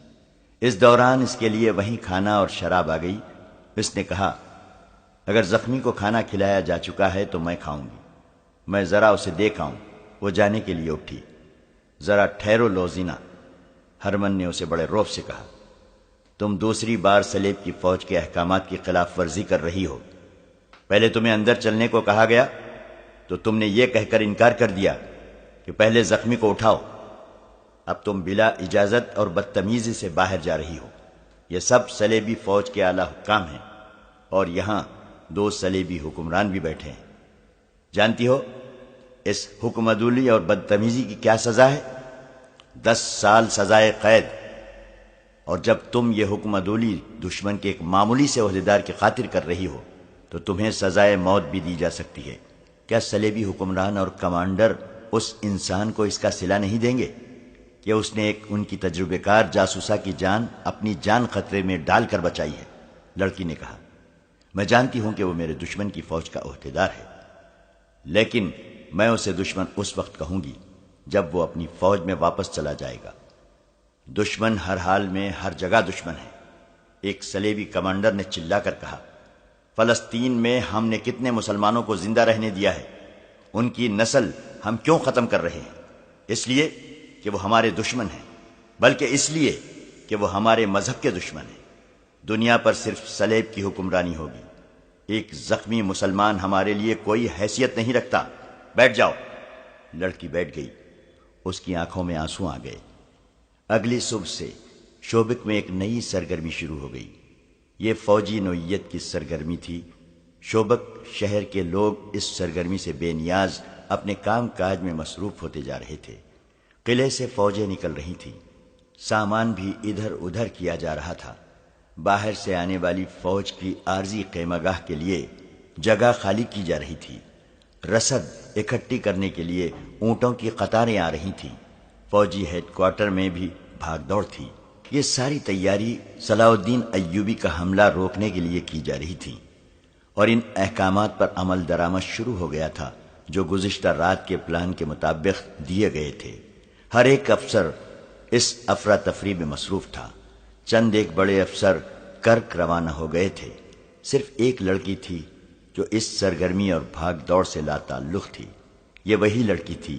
اس دوران اس کے لیے وہیں کھانا اور شراب آ گئی۔ اس نے کہا، اگر زخمی کو کھانا کھلایا جا چکا ہے تو میں کھاؤں گی، میں ذرا اسے دیکھ آؤں۔ وہ جانے کے لیے اٹھی۔ ذرا ٹھہرو لوزینہ، ہرمن نے اسے بڑے رعب سے کہا، تم دوسری بار سلیب کی فوج کے احکامات کی خلاف ورزی کر رہی ہو۔ پہلے تمہیں اندر چلنے کو کہا گیا تو تم نے یہ کہہ کر انکار کر دیا کہ پہلے زخمی کو اٹھاؤ۔ اب تم بلا اجازت اور بدتمیزی سے باہر جا رہی ہو۔ یہ سب صلیبی فوج کے اعلی حکام ہیں اور یہاں 2 صلیبی حکمران بھی بیٹھے ہیں۔ جانتی ہو اس حکم عدولی اور بدتمیزی کی کیا سزا ہے؟ 10 سال سزائے قید۔ اور جب تم یہ حکم عدولی دشمن کے ایک معمولی سے عہدیدار کی خاطر کر رہی ہو تو تمہیں سزائے موت بھی دی جا سکتی ہے۔ کیا صلیبی حکمران اور کمانڈر اس انسان کو اس کا صلہ نہیں دیں گے کہ اس نے ایک ان کی تجربے کار جاسوسہ کی جان اپنی جان خطرے میں ڈال کر بچائی ہے؟ لڑکی نے کہا، میں جانتی ہوں کہ وہ میرے دشمن کی فوج کا عہدیدار ہے، لیکن میں اسے دشمن اس وقت کہوں گی جب وہ اپنی فوج میں واپس چلا جائے گا۔ دشمن ہر حال میں ہر جگہ دشمن ہے۔ ایک صلیبی کمانڈر نے چلا کر کہا، فلسطین میں ہم نے کتنے مسلمانوں کو زندہ رہنے دیا ہے، ان کی نسل ہم کیوں ختم کر رہے ہیں؟ اس لیے کہ وہ ہمارے دشمن ہیں، بلکہ اس لیے کہ وہ ہمارے مذہب کے دشمن ہیں۔ دنیا پر صرف صلیب کی حکمرانی ہوگی۔ ایک زخمی مسلمان ہمارے لیے کوئی حیثیت نہیں رکھتا۔ بیٹھ جاؤ۔ لڑکی بیٹھ گئی۔ اس کی آنکھوں میں آنسو آ گئے۔ اگلی صبح سے شوبک میں ایک نئی سرگرمی شروع ہو گئی۔ یہ فوجی نوعیت کی سرگرمی تھی۔ شوبک شہر کے لوگ اس سرگرمی سے بے نیاز اپنے کام کاج میں مصروف ہوتے جا رہے تھے۔ قلعے سے فوجیں نکل رہی تھیں، سامان بھی ادھر ادھر کیا جا رہا تھا۔ باہر سے آنے والی فوج کی عارضی خیمہ گاہ کے لیے جگہ خالی کی جا رہی تھی۔ رسد اکٹھی کرنے کے لیے اونٹوں کی قطاریں آ رہی تھیں۔ فوجی ہیڈ کوارٹر میں بھی بھاگ دوڑ تھی۔ یہ ساری تیاری صلاح الدین ایوبی کا حملہ روکنے کے لیے کی جا رہی تھی، اور ان احکامات پر عمل درآمد شروع ہو گیا تھا جو گزشتہ رات کے پلان کے مطابق دیے گئے تھے۔ ہر ایک افسر اس افراتفری میں مصروف تھا۔ چند ایک بڑے افسر کرک روانہ ہو گئے تھے۔ صرف ایک لڑکی تھی جو اس سرگرمی اور بھاگ دوڑ سے لا تعلق تھی۔ یہ وہی لڑکی تھی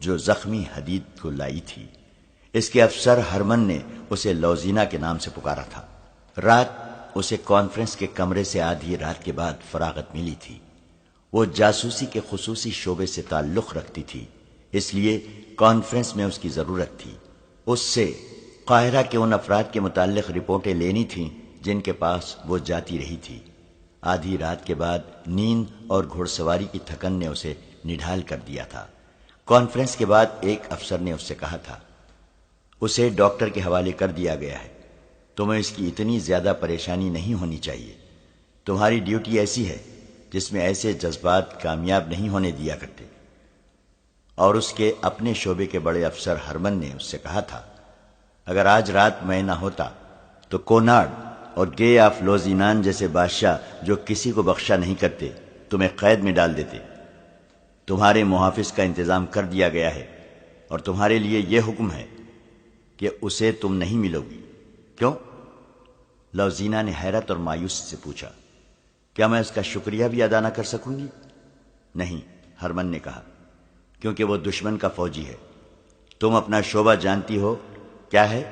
جو زخمی حدید کو لائی تھی۔ اس کے افسر ہرمن نے اسے لوزینہ کے نام سے پکارا تھا۔ رات اسے کانفرنس کے کمرے سے آدھی رات کے بعد فراغت ملی تھی۔ وہ جاسوسی کے خصوصی شعبے سے تعلق رکھتی تھی، اس لیے کانفرنس میں اس کی ضرورت تھی۔ اس سے قاہرہ کے ان افراد کے متعلق رپورٹیں لینی تھیں جن کے پاس وہ جاتی رہی تھی۔ آدھی رات کے بعد نیند اور گھڑ سواری کی تھکن نے اسے نڈھال کر دیا تھا۔ کانفرنس کے بعد ایک افسر نے اس سے کہا تھا، اسے ڈاکٹر کے حوالے کر دیا گیا ہے، تمہیں اس کی اتنی زیادہ پریشانی نہیں ہونی چاہیے۔ تمہاری ڈیوٹی ایسی ہے جس میں ایسے جذبات کامیاب نہیں ہونے دیا کرتے۔ اور اس کے اپنے شعبے کے بڑے افسر ہرمن نے اس سے کہا تھا، اگر آج رات میں نہ ہوتا تو کونارڈ اور گے آف لوزینان جیسے بادشاہ جو کسی کو بخشا نہیں کرتے تمہیں قید میں ڈال دیتے۔ تمہارے محافظ کا انتظام کر دیا گیا ہے اور تمہارے لیے یہ حکم ہے کہ اسے تم نہیں ملو گی۔ کیوں؟ لوزینہ نے حیرت اور مایوسی سے پوچھا، کیا میں اس کا شکریہ بھی ادا نہ کر سکوں گی؟ نہیں، ہرمن نے کہا، کیونکہ وہ دشمن کا فوجی ہے تم اپنا شعبہ جانتی ہو کیا ہے؟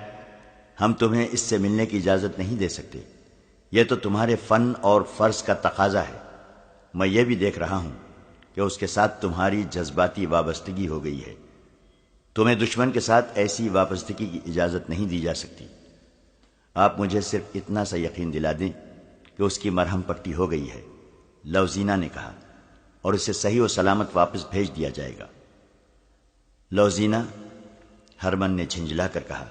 ہم تمہیں اس سے ملنے کی اجازت نہیں دے سکتے، یہ تو تمہارے فن اور فرض کا تقاضا ہے۔ میں یہ بھی دیکھ رہا ہوں کہ اس کے ساتھ تمہاری جذباتی وابستگی ہو گئی ہے۔ تمہیں دشمن کے ساتھ ایسی وابستگی کی اجازت نہیں دی جا سکتی۔ آپ مجھے صرف اتنا سا یقین دلا دیں کہ اس کی مرہم پٹی ہو گئی ہے، لوزینہ نے کہا، اور اسے صحیح و سلامت واپس بھیج دیا جائے گا۔ لوزینہ، ہرمن نے جھنجلا کر کہا،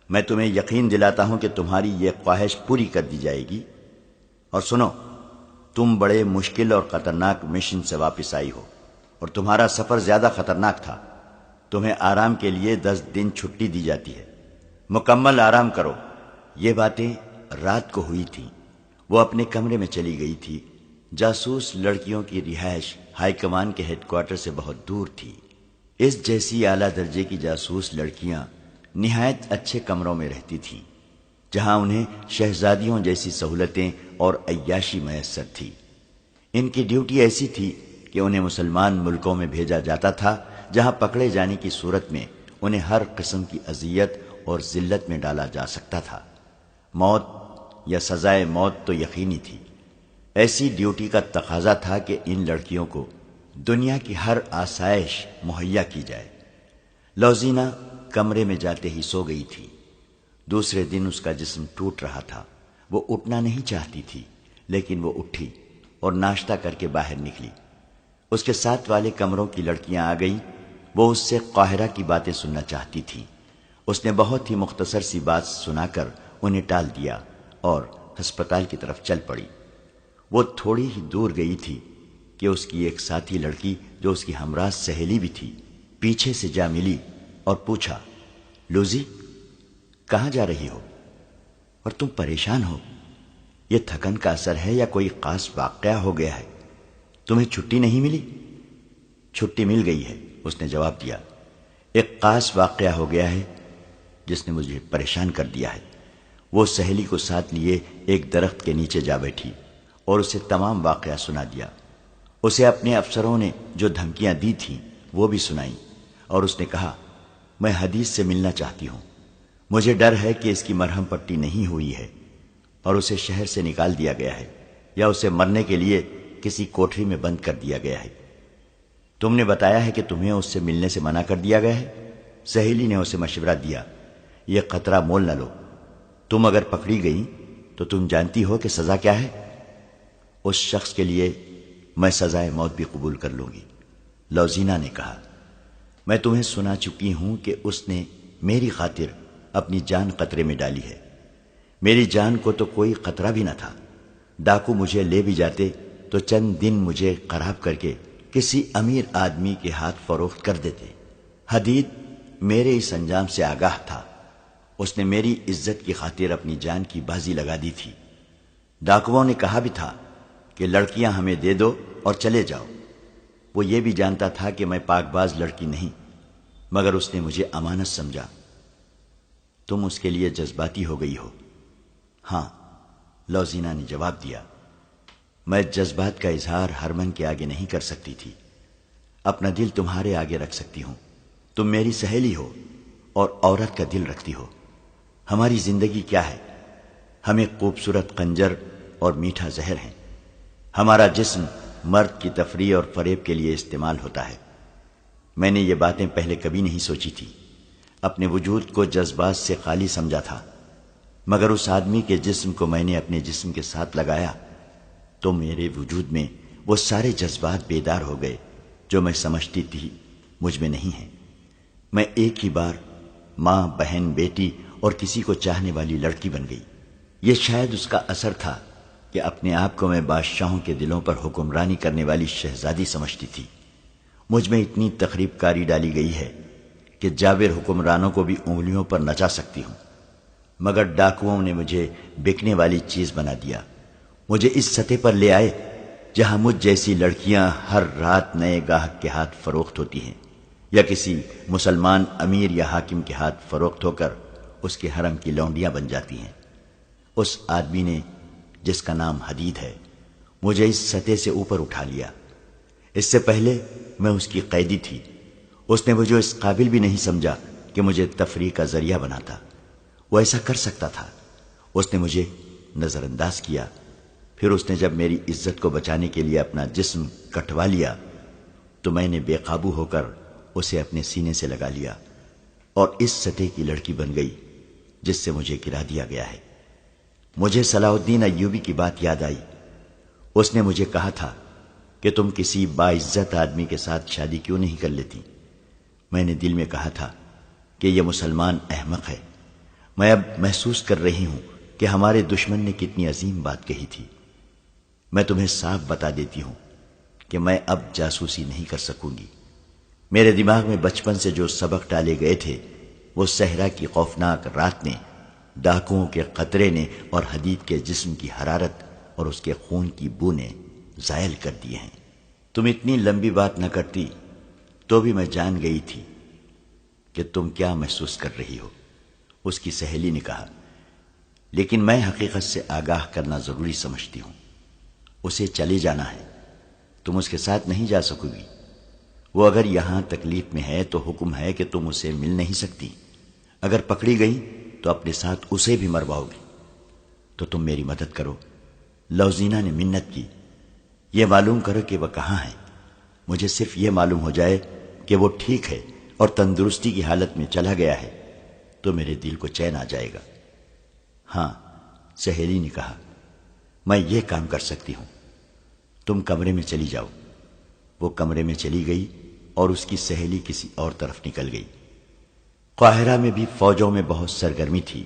میں تمہیں یقین دلاتا ہوں کہ تمہاری یہ خواہش پوری کر دی جائے گی۔ اور سنو، تم بڑے مشکل اور خطرناک مشن سے واپس آئی ہو، اور تمہارا سفر زیادہ خطرناک تھا۔ تمہیں آرام کے لیے 10 دن چھٹی دی جاتی ہے، مکمل آرام کرو۔ یہ باتیں رات کو ہوئی تھیں۔ وہ اپنے کمرے میں چلی گئی تھی۔ جاسوس لڑکیوں کی رہائش ہائی کمان کے ہیڈ کوارٹر سے بہت دور تھی۔ اس جیسی اعلیٰ درجے کی جاسوس لڑکیاں نہایت اچھے کمروں میں رہتی تھیں، جہاں انہیں شہزادیوں جیسی سہولتیں اور عیاشی میسر تھی۔ ان کی ڈیوٹی ایسی تھی کہ انہیں مسلمان ملکوں میں بھیجا جاتا تھا، جہاں پکڑے جانے کی صورت میں انہیں ہر قسم کی اذیت اور ذلت میں ڈالا جا سکتا تھا۔ موت یا سزائے موت تو یقینی تھی۔ ایسی ڈیوٹی کا تقاضا تھا کہ ان لڑکیوں کو دنیا کی ہر آسائش مہیا کی جائے۔ لوزینہ کمرے میں جاتے ہی سو گئی تھی۔ دوسرے دن اس کا جسم ٹوٹ رہا تھا۔ وہ اٹھنا نہیں چاہتی تھی، لیکن وہ اٹھی اور ناشتہ کر کے باہر نکلی۔ اس کے ساتھ والے کمروں کی لڑکیاں آ گئیں۔ وہ اس سے قاہرہ کی باتیں سننا چاہتی تھیں۔ اس نے بہت ہی مختصر سی بات سنا کر انہیں ٹال دیا اور ہسپتال کی طرف چل پڑی۔ وہ تھوڑی ہی دور گئی تھی کہ اس کی ایک ساتھی لڑکی جو اس کی ہمراہ سہیلی بھی تھی پیچھے سے جا ملی اور پوچھا، لوزی، کہاں جا رہی ہو اور تم پریشان ہو؟ یہ تھکن کا اثر ہے یا کوئی خاص واقعہ ہو گیا ہے؟ تمہیں چھٹی نہیں ملی؟ چھٹی مل گئی ہے، اس نے جواب دیا۔ ایک خاص واقعہ ہو گیا ہے جس نے مجھے پریشان کر دیا ہے۔ وہ سہیلی کو ساتھ لیے ایک درخت کے نیچے جا بیٹھی اور اسے تمام واقعہ سنا دیا۔ اسے اپنے افسروں نے جو دھمکیاں دی تھیں وہ بھی سنائیں، اور اس نے کہا، میں حدیث سے ملنا چاہتی ہوں۔ مجھے ڈر ہے کہ اس کی مرہم پٹی نہیں ہوئی ہے اور اسے شہر سے نکال دیا گیا ہے، یا اسے مرنے کے لیے کسی کوٹری میں بند کر دیا گیا ہے۔ تم نے بتایا ہے کہ تمہیں اس سے ملنے سے منع کر دیا گیا ہے؟ سہیلی نے اسے مشورہ دیا، یہ خطرہ مول نہ لو۔ تم اگر پکڑی گئی تو تم جانتی ہو کہ سزا کیا ہے۔ اس شخص کے لیے میں سزائے موت بھی قبول کر لوں گی، لوزینہ نے کہا۔ میں تمہیں سنا چکی ہوں کہ اس نے میری خاطر اپنی جان خطرے میں ڈالی ہے۔ میری جان کو تو کوئی خطرہ بھی نہ تھا۔ ڈاکو مجھے لے بھی جاتے تو چند دن مجھے خراب کر کے کسی امیر آدمی کے ہاتھ فروخت کر دیتے۔ حدید میرے اس انجام سے آگاہ تھا۔ اس نے میری عزت کی خاطر اپنی جان کی بازی لگا دی تھی۔ ڈاکوؤں نے کہا بھی تھا کہ لڑکیاں ہمیں دے دو اور چلے جاؤ۔ وہ یہ بھی جانتا تھا کہ میں پاک باز لڑکی نہیں، مگر اس نے مجھے امانت سمجھا۔ تم اس کے لیے جذباتی ہو گئی ہو؟ ہاں، لوزینہ نے جواب دیا۔ میں جذبات کا اظہار ہرمن کے آگے نہیں کر سکتی تھی، اپنا دل تمہارے آگے رکھ سکتی ہوں۔ تم میری سہیلی ہو اور عورت کا دل رکھتی ہو۔ ہماری زندگی کیا ہے؟ ہمیں خوبصورت خنجر اور میٹھا زہر ہیں۔ ہمارا جسم مرد کی تفریح اور فریب کے لیے استعمال ہوتا ہے۔ میں نے یہ باتیں پہلے کبھی نہیں سوچی تھی۔ اپنے وجود کو جذبات سے خالی سمجھا تھا، مگر اس آدمی کے جسم کو میں نے اپنے جسم کے ساتھ لگایا تو میرے وجود میں وہ سارے جذبات بیدار ہو گئے جو میں سمجھتی تھی مجھ میں نہیں ہیں۔ میں ایک ہی بار ماں، بہن، بیٹی اور کسی کو چاہنے والی لڑکی بن گئی۔ یہ شاید اس کا اثر تھا کہ اپنے آپ کو میں بادشاہوں کے دلوں پر حکمرانی کرنے والی شہزادی سمجھتی تھی۔ مجھ میں اتنی تخریب کاری ڈالی گئی ہے کہ جابر حکمرانوں کو بھی انگلیوں پر نچا سکتی ہوں، مگر ڈاکوؤں نے مجھے بکنے والی چیز بنا دیا۔ مجھے اس سطح پر لے آئے جہاں مجھ جیسی لڑکیاں ہر رات نئے گاہک کے ہاتھ فروخت ہوتی ہیں، یا کسی مسلمان امیر یا حاکم کے ہاتھ فروخت ہو کر اس کے حرم کی لونڈیاں بن جاتی ہیں۔ اس آدمی نے، جس کا نام حدید ہے، مجھے اس سطح سے اوپر اٹھا لیا۔ اس سے پہلے میں اس کی قیدی تھی۔ اس نے مجھے اس قابل بھی نہیں سمجھا کہ مجھے تفریح کا ذریعہ بناتا۔ وہ ایسا کر سکتا تھا۔ اس نے مجھے نظر انداز کیا، پھر اس نے جب میری عزت کو بچانے کے لیے اپنا جسم کٹوا لیا تو میں نے بے قابو ہو کر اسے اپنے سینے سے لگا لیا اور اس سطح کی لڑکی بن گئی جس سے مجھے گرا دیا گیا ہے۔ مجھے صلاح الدین ایوبی کی بات یاد آئی۔ اس نے مجھے کہا تھا کہ تم کسی باعزت آدمی کے ساتھ شادی کیوں نہیں کر لیتی؟ میں نے دل میں کہا تھا کہ یہ مسلمان احمق ہے۔ میں اب محسوس کر رہی ہوں کہ ہمارے دشمن نے کتنی عظیم بات کہی تھی۔ میں تمہیں صاف بتا دیتی ہوں کہ میں اب جاسوسی نہیں کر سکوں گی۔ میرے دماغ میں بچپن سے جو سبق ڈالے گئے تھے وہ صحرا کی خوفناک رات نے، ڈاکوؤں کے قطرے نے اور حدید کے جسم کی حرارت اور اس کے خون کی بو نے زائل کر دیے ہیں۔ تم اتنی لمبی بات نہ کرتی تو بھی میں جان گئی تھی کہ تم کیا محسوس کر رہی ہو، اس کی سہیلی نے کہا، لیکن میں حقیقت سے آگاہ کرنا ضروری سمجھتی ہوں۔ اسے چلے جانا ہے، تم اس کے ساتھ نہیں جا سکو گی۔ وہ اگر یہاں تکلیف میں ہے تو حکم ہے کہ تم اسے مل نہیں سکتی۔ اگر پکڑی گئی تو اپنے ساتھ اسے بھی مرواؤ گی۔ تو تم میری مدد کرو۔ لوزینہ نے منت کی، یہ معلوم کرو کہ وہ کہاں ہے۔ مجھے صرف یہ معلوم ہو جائے کہ وہ ٹھیک ہے اور تندرستی کی حالت میں چلا گیا ہے تو میرے دل کو چین آ جائے گا۔ ہاں، سہیلی نے کہا، میں یہ کام کر سکتی ہوں۔ تم کمرے میں چلی جاؤ۔ وہ کمرے میں چلی گئی اور اس کی سہیلی کسی اور طرف نکل گئی۔ قاہرہ میں بھی فوجوں میں بہت سرگرمی تھی۔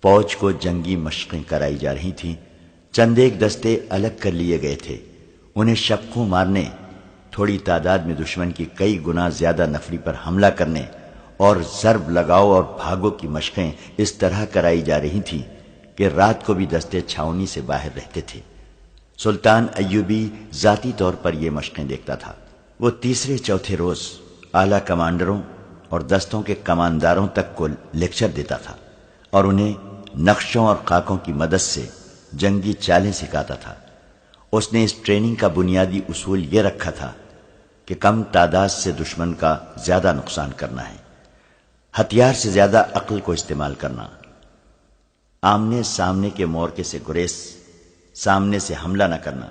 فوج کو جنگی مشقیں کرائی جا رہی تھیں۔ چند ایک دستے الگ کر لیے گئے تھے۔ انہیں شبخوں مارنے، تھوڑی تعداد میں دشمن کی کئی گنا زیادہ نفری پر حملہ کرنے اور ضرب لگاؤ اور بھاگو کی مشقیں اس طرح کرائی جا رہی تھیں کہ رات کو بھی دستے چھاؤنی سے باہر رہتے تھے۔ سلطان ایوبی ذاتی طور پر یہ مشقیں دیکھتا تھا۔ وہ تیسرے چوتھے روز اعلیٰ کمانڈروں اور دستوں کے کمانداروں تک کو لیکچر دیتا تھا اور انہیں نقشوں اور خاکوں کی مدد سے جنگی چالیں سکھاتا تھا۔ اس نے اس ٹریننگ کا بنیادی اصول یہ رکھا تھا کہ کم تعداد سے دشمن کا زیادہ نقصان کرنا ہے، ہتھیار سے زیادہ عقل کو استعمال کرنا، آمنے سامنے کے مورکے سے گریز، سامنے سے حملہ نہ کرنا،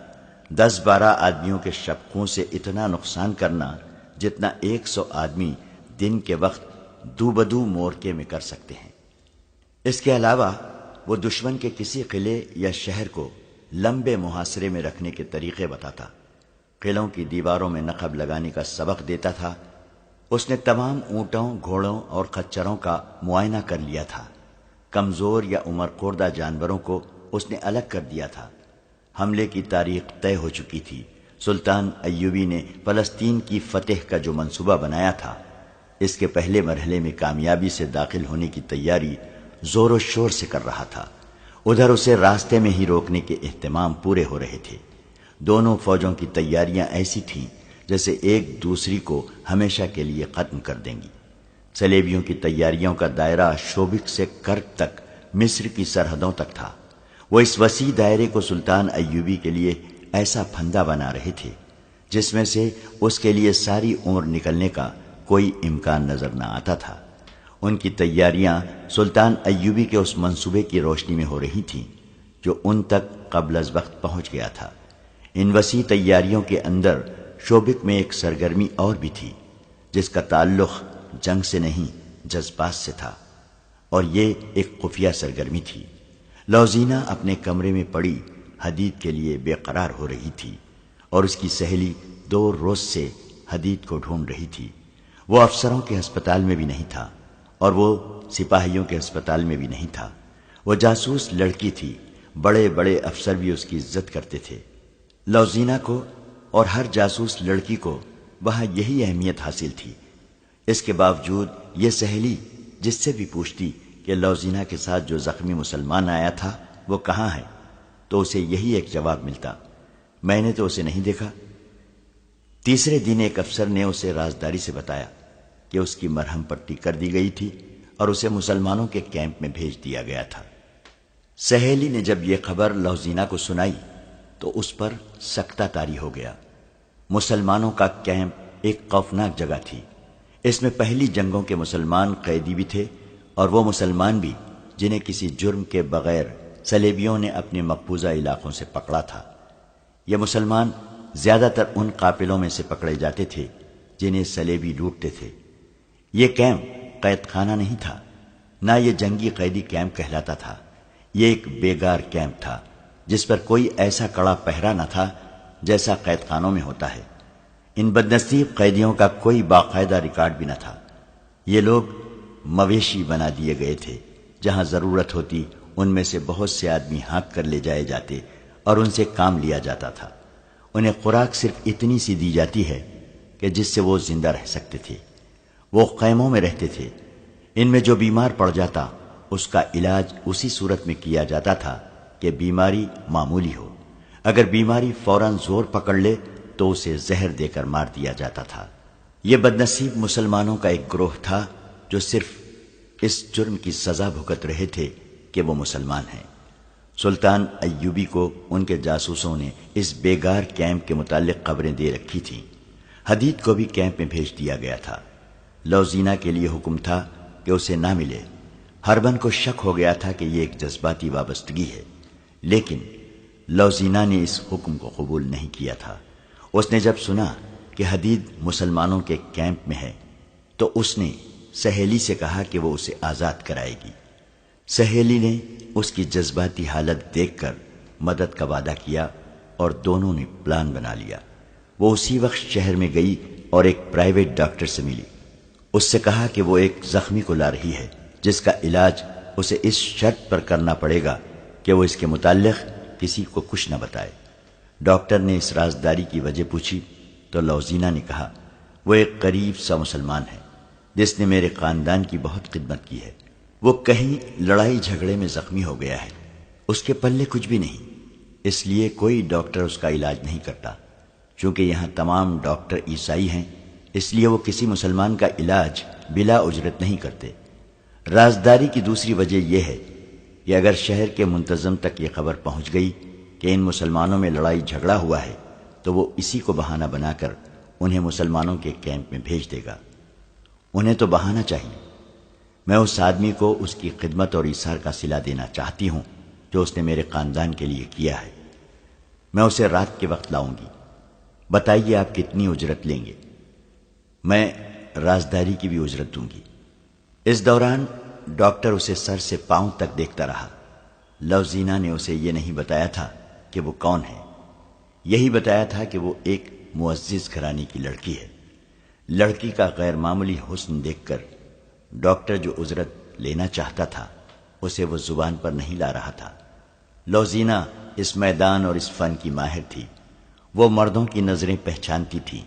10-12 آدمیوں کے شبخوں سے اتنا نقصان کرنا جتنا 100 آدمی دن کے وقت دو بدو مورکے میں کر سکتے ہیں۔ اس کے علاوہ وہ دشمن کے کسی قلعے یا شہر کو لمبے محاصرے میں رکھنے کے طریقے بتاتا، قلعوں کی دیواروں میں نقب لگانے کا سبق دیتا تھا۔ اس نے تمام اونٹوں، گھوڑوں اور خچروں کا معائنہ کر لیا تھا۔ کمزور یا عمر خوردہ جانوروں کو اس نے الگ کر دیا تھا۔ حملے کی تاریخ طے ہو چکی تھی۔ سلطان ایوبی نے فلسطین کی فتح کا جو منصوبہ بنایا تھا، اس کے پہلے مرحلے میں کامیابی سے داخل ہونے کی تیاری زور و شور سے کر رہا تھا۔ ادھر اسے راستے میں ہی روکنے کے اہتمام پورے ہو رہے تھے۔ دونوں فوجوں کی تیاریاں ایسی تھیں جیسے ایک دوسری کو ہمیشہ کے لیے ختم کر دیں گی۔ صلیبیوں کی تیاریوں کا دائرہ شوبک سے کرک تک مصر کی سرحدوں تک تھا۔ وہ اس وسیع دائرے کو سلطان ایوبی کے لیے ایسا پھندا بنا رہے تھے جس میں سے اس کے لیے ساری عمر نکلنے کا کوئی امکان نظر نہ آتا تھا۔ ان کی تیاریاں سلطان ایوبی کے اس منصوبے کی روشنی میں ہو رہی تھیں جو ان تک قبل از وقت پہنچ گیا تھا۔ ان وسیع تیاریوں کے اندر شوبک میں ایک سرگرمی اور بھی تھی جس کا تعلق جنگ سے نہیں جذبات سے تھا، اور یہ ایک خفیہ سرگرمی تھی۔ لوزینہ اپنے کمرے میں پڑی حدید کے لیے بے قرار ہو رہی تھی اور اس کی سہیلی 2 روز سے حدید کو ڈھونڈ رہی تھی۔ وہ افسروں کے ہسپتال میں بھی نہیں تھا اور وہ سپاہیوں کے ہسپتال میں بھی نہیں تھا۔ وہ جاسوس لڑکی تھی، بڑے بڑے افسر بھی اس کی عزت کرتے تھے۔ لوزینہ کو اور ہر جاسوس لڑکی کو وہاں یہی اہمیت حاصل تھی۔ اس کے باوجود یہ سہیلی جس سے بھی پوچھتی کہ لوزینہ کے ساتھ جو زخمی مسلمان آیا تھا وہ کہاں ہے، تو اسے یہی ایک جواب ملتا، میں نے تو اسے نہیں دیکھا۔ تیسرے دن ایک افسر نے اسے رازداری سے بتایا کہ اس کی مرہم پٹی کر دی گئی تھی اور اسے مسلمانوں کے کیمپ میں بھیج دیا گیا تھا۔ سہیلی نے جب یہ خبر لوزینہ کو سنائی تو اس پر سکتہ طاری ہو گیا۔ مسلمانوں کا کیمپ ایک خوفناک جگہ تھی۔ اس میں پہلی جنگوں کے مسلمان قیدی بھی تھے، اور وہ مسلمان بھی جنہیں کسی جرم کے بغیر صلیبیوں نے اپنے مقبوضہ علاقوں سے پکڑا تھا۔ یہ مسلمان زیادہ تر ان قافلوں میں سے پکڑے جاتے تھے جنہیں صلیبی لوٹتے تھے۔ یہ کیمپ قید خانہ نہیں تھا، نہ یہ جنگی قیدی کیمپ کہلاتا تھا۔ یہ ایک بیگار کیمپ تھا جس پر کوئی ایسا کڑا پہرا نہ تھا جیسا قید خانوں میں ہوتا ہے۔ ان بدنصیب قیدیوں کا کوئی باقاعدہ ریکارڈ بھی نہ تھا۔ یہ لوگ مویشی بنا دیے گئے تھے، جہاں ضرورت ہوتی ان میں سے بہت سے آدمی ہانک کر لے جائے جاتے اور ان سے کام لیا جاتا تھا۔ انہیں خوراک صرف اتنی سی دی جاتی ہے کہ جس سے وہ زندہ رہ سکتے تھے۔ وہ خیموں میں رہتے تھے۔ ان میں جو بیمار پڑ جاتا اس کا علاج اسی صورت میں کیا جاتا تھا کہ بیماری معمولی ہو۔ اگر بیماری فوراً زور پکڑ لے تو اسے زہر دے کر مار دیا جاتا تھا۔ یہ بدنصیب مسلمانوں کا ایک گروہ تھا جو صرف اس جرم کی سزا بھگت رہے تھے کہ وہ مسلمان ہیں۔ سلطان ایوبی کو ان کے جاسوسوں نے اس بیگار کیمپ کے متعلق خبریں دے رکھی تھیں۔ حدید کو بھی کیمپ میں بھیج دیا گیا تھا۔ لوزینہ کے لیے حکم تھا کہ اسے نہ ملے۔ ہربن کو شک ہو گیا تھا کہ یہ ایک جذباتی وابستگی ہے، لیکن لوزینہ نے اس حکم کو قبول نہیں کیا تھا۔ اس نے جب سنا کہ حدید مسلمانوں کے کیمپ میں ہے تو اس نے سہیلی سے کہا کہ وہ اسے آزاد کرائے گی۔ سہیلی نے اس کی جذباتی حالت دیکھ کر مدد کا وعدہ کیا اور دونوں نے پلان بنا لیا۔ وہ اسی وقت شہر میں گئی اور ایک پرائیویٹ ڈاکٹر سے ملی۔ اس سے کہا کہ وہ ایک زخمی کو لا رہی ہے جس کا علاج اسے اس شرط پر کرنا پڑے گا کہ وہ اس کے متعلق کسی کو کچھ نہ بتائے۔ ڈاکٹر نے اس رازداری کی وجہ پوچھی تو لوزینہ نے کہا وہ ایک قریب سا مسلمان ہے جس نے میرے خاندان کی بہت خدمت کی ہے۔ وہ کہیں لڑائی جھگڑے میں زخمی ہو گیا ہے، اس کے پلے کچھ بھی نہیں، اس لیے کوئی ڈاکٹر اس کا علاج نہیں کرتا۔ چونکہ یہاں تمام ڈاکٹر عیسائی ہیں اس لیے وہ کسی مسلمان کا علاج بلا اجرت نہیں کرتے۔ رازداری کی دوسری وجہ یہ ہے کہ اگر شہر کے منتظم تک یہ خبر پہنچ گئی کہ ان مسلمانوں میں لڑائی جھگڑا ہوا ہے تو وہ اسی کو بہانہ بنا کر انہیں مسلمانوں کے کیمپ میں بھیج دے گا۔ انہیں تو بہانہ چاہیے۔ میں اس آدمی کو اس کی خدمت اور ایثار کا صلہ دینا چاہتی ہوں جو اس نے میرے خاندان کے لیے کیا ہے۔ میں اسے رات کے وقت لاؤں گی۔ بتائیے آپ کتنی اجرت لیں گے؟ میں رازداری کی بھی اجرت دوں گی۔ اس دوران ڈاکٹر اسے سر سے پاؤں تک دیکھتا رہا۔ لوزینہ نے اسے یہ نہیں بتایا تھا کہ وہ کون ہے، یہی بتایا تھا کہ وہ ایک معزز گھرانے کی لڑکی ہے۔ لڑکی کا غیر معمولی حسن دیکھ کر ڈاکٹر جو اجرت لینا چاہتا تھا اسے وہ زبان پر نہیں لا رہا تھا۔ لوزینہ اس میدان اور اس فن کی ماہر تھی۔ وہ مردوں کی نظریں پہچانتی تھی۔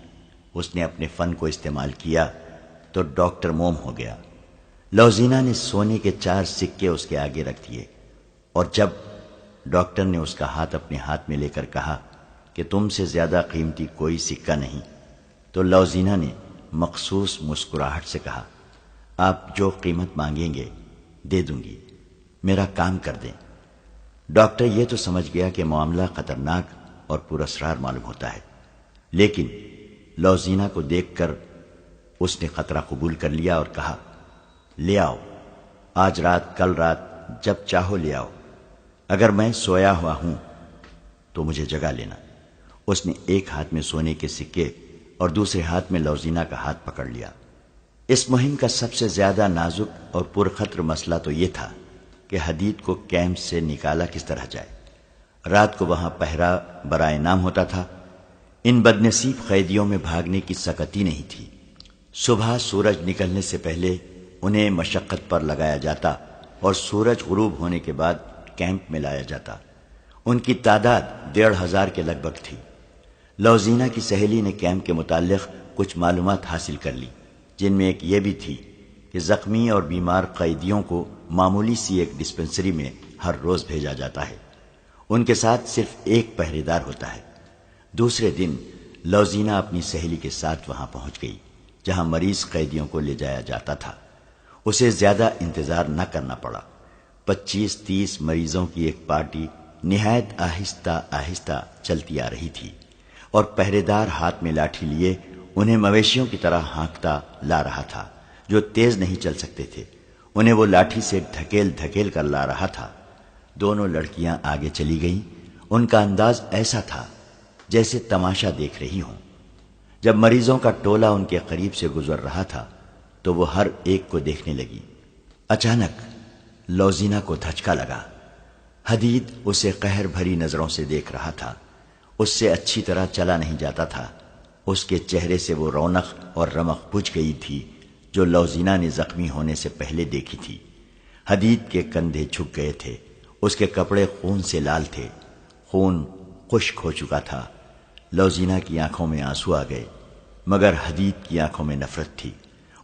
اس نے اپنے فن کو استعمال کیا تو ڈاکٹر موم ہو گیا۔ لوزینہ نے سونے کے 4 سکے اس کے آگے رکھ دیے، اور جب ڈاکٹر نے اس کا ہاتھ اپنے ہاتھ میں لے کر کہا کہ تم سے زیادہ قیمتی کوئی سکہ نہیں، تو لوزینہ نے مخصوص مسکراہٹ سے کہا آپ جو قیمت مانگیں گے دے دوں گی، میرا کام کر دیں۔ ڈاکٹر یہ تو سمجھ گیا کہ معاملہ خطرناک اور پراسرار معلوم ہوتا ہے، لیکن لوزینہ کو دیکھ کر اس نے خطرہ قبول کر لیا اور کہا لے آؤ، آج رات کل رات جب چاہو لے آؤ، اگر میں سویا ہوا ہوں تو مجھے جگا لینا۔ اس نے ایک ہاتھ میں سونے کے سکے اور دوسرے ہاتھ میں لوزینہ کا ہاتھ پکڑ لیا۔ اس مہم کا سب سے زیادہ نازک اور پرخطر مسئلہ تو یہ تھا کہ حدید کو کیمپ سے نکالا کس طرح جائے۔ رات کو وہاں پہرا برائے نام ہوتا تھا۔ ان بدنصیب قیدیوں میں بھاگنے کی سکتی نہیں تھی۔ صبح سورج نکلنے سے پہلے انہیں مشقت پر لگایا جاتا اور سورج غروب ہونے کے بعد کیمپ میں لایا جاتا۔ ان کی تعداد 1500 کے لگ بھگ تھی۔ لوزینہ کی سہیلی نے کیمپ کے متعلق کچھ معلومات حاصل کر لی، جن میں ایک یہ بھی تھی کہ زخمی اور بیمار قیدیوں کو معمولی سی ایک ڈسپنسری میں ہر روز بھیجا جاتا ہے۔ ان کے ساتھ صرف ایک پہرے دار ہوتا ہے۔ دوسرے دن لوزینہ اپنی سہیلی کے ساتھ وہاں پہنچ گئی جہاں مریض قیدیوں کو لے جایا جاتا تھا۔ اسے زیادہ انتظار نہ کرنا پڑا۔ 25-30 مریضوں کی ایک پارٹی نہایت آہستہ آہستہ چلتی آ رہی تھی، اور پہرے دار ہاتھ میں لاٹھی لیے انہیں مویشیوں کی طرح ہانکتا لا رہا تھا جو تیز نہیں چل سکتے تھے۔ انہیں وہ لاٹھی سے دھکیل دھکیل کر لا رہا تھا۔ دونوں لڑکیاں آگے چلی گئیں۔ ان کا انداز ایسا تھا جیسے تماشا دیکھ رہی ہوں۔ جب مریضوں کا ٹولہ ان کے قریب سے گزر رہا تھا تو وہ ہر ایک کو دیکھنے لگی۔ اچانک لوزینہ کو دھچکا لگا۔ حدید اسے قہر بھری نظروں سے دیکھ رہا تھا۔ اس سے اچھی طرح چلا نہیں جاتا تھا۔ اس کے چہرے سے وہ رونق اور رمق بجھ گئی تھی جو لوزینہ نے زخمی ہونے سے پہلے دیکھی تھی۔ حدید کے کندھے جھک گئے تھے۔ اس کے کپڑے خون سے لال تھے۔ خون خشک ہو چکا تھا۔ لوزینہ کی آنکھوں میں آنسو آ گئے، مگر حدید کی آنکھوں میں نفرت تھی۔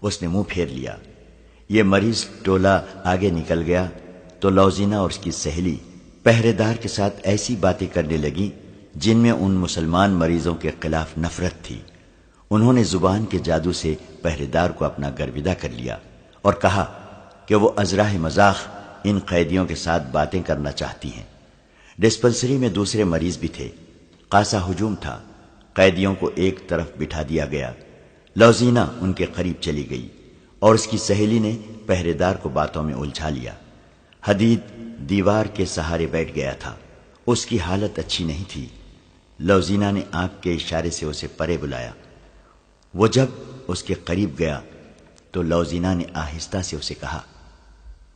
اس نے منہ پھیر لیا۔ یہ مریض ٹولہ آگے نکل گیا تو لوزینہ اور اس کی سہیلی پہرے دار کے ساتھ ایسی باتیں کرنے لگی جن میں ان مسلمان مریضوں کے خلاف نفرت تھی۔ انہوں نے زبان کے جادو سے پہرے دار کو اپنا گرویدہ کر لیا اور کہا کہ وہ ازراہ مذاق ان قیدیوں کے ساتھ باتیں کرنا چاہتی ہیں۔ ڈسپنسری میں دوسرے مریض بھی تھے۔ خاصا ہجوم تھا۔ قیدیوں کو ایک طرف بٹھا دیا گیا۔ لوزینہ ان کے قریب چلی گئی اور اس کی سہیلی نے پہرے دار کو باتوں میں الجھا لیا۔ حدید دیوار کے سہارے بیٹھ گیا تھا۔ اس کی حالت اچھی نہیں تھی۔ لوزینہ نے آنکھ کے اشارے سے اسے پرے بلایا۔ وہ جب اس کے قریب گیا تو لوزینہ نے آہستہ سے اسے کہا،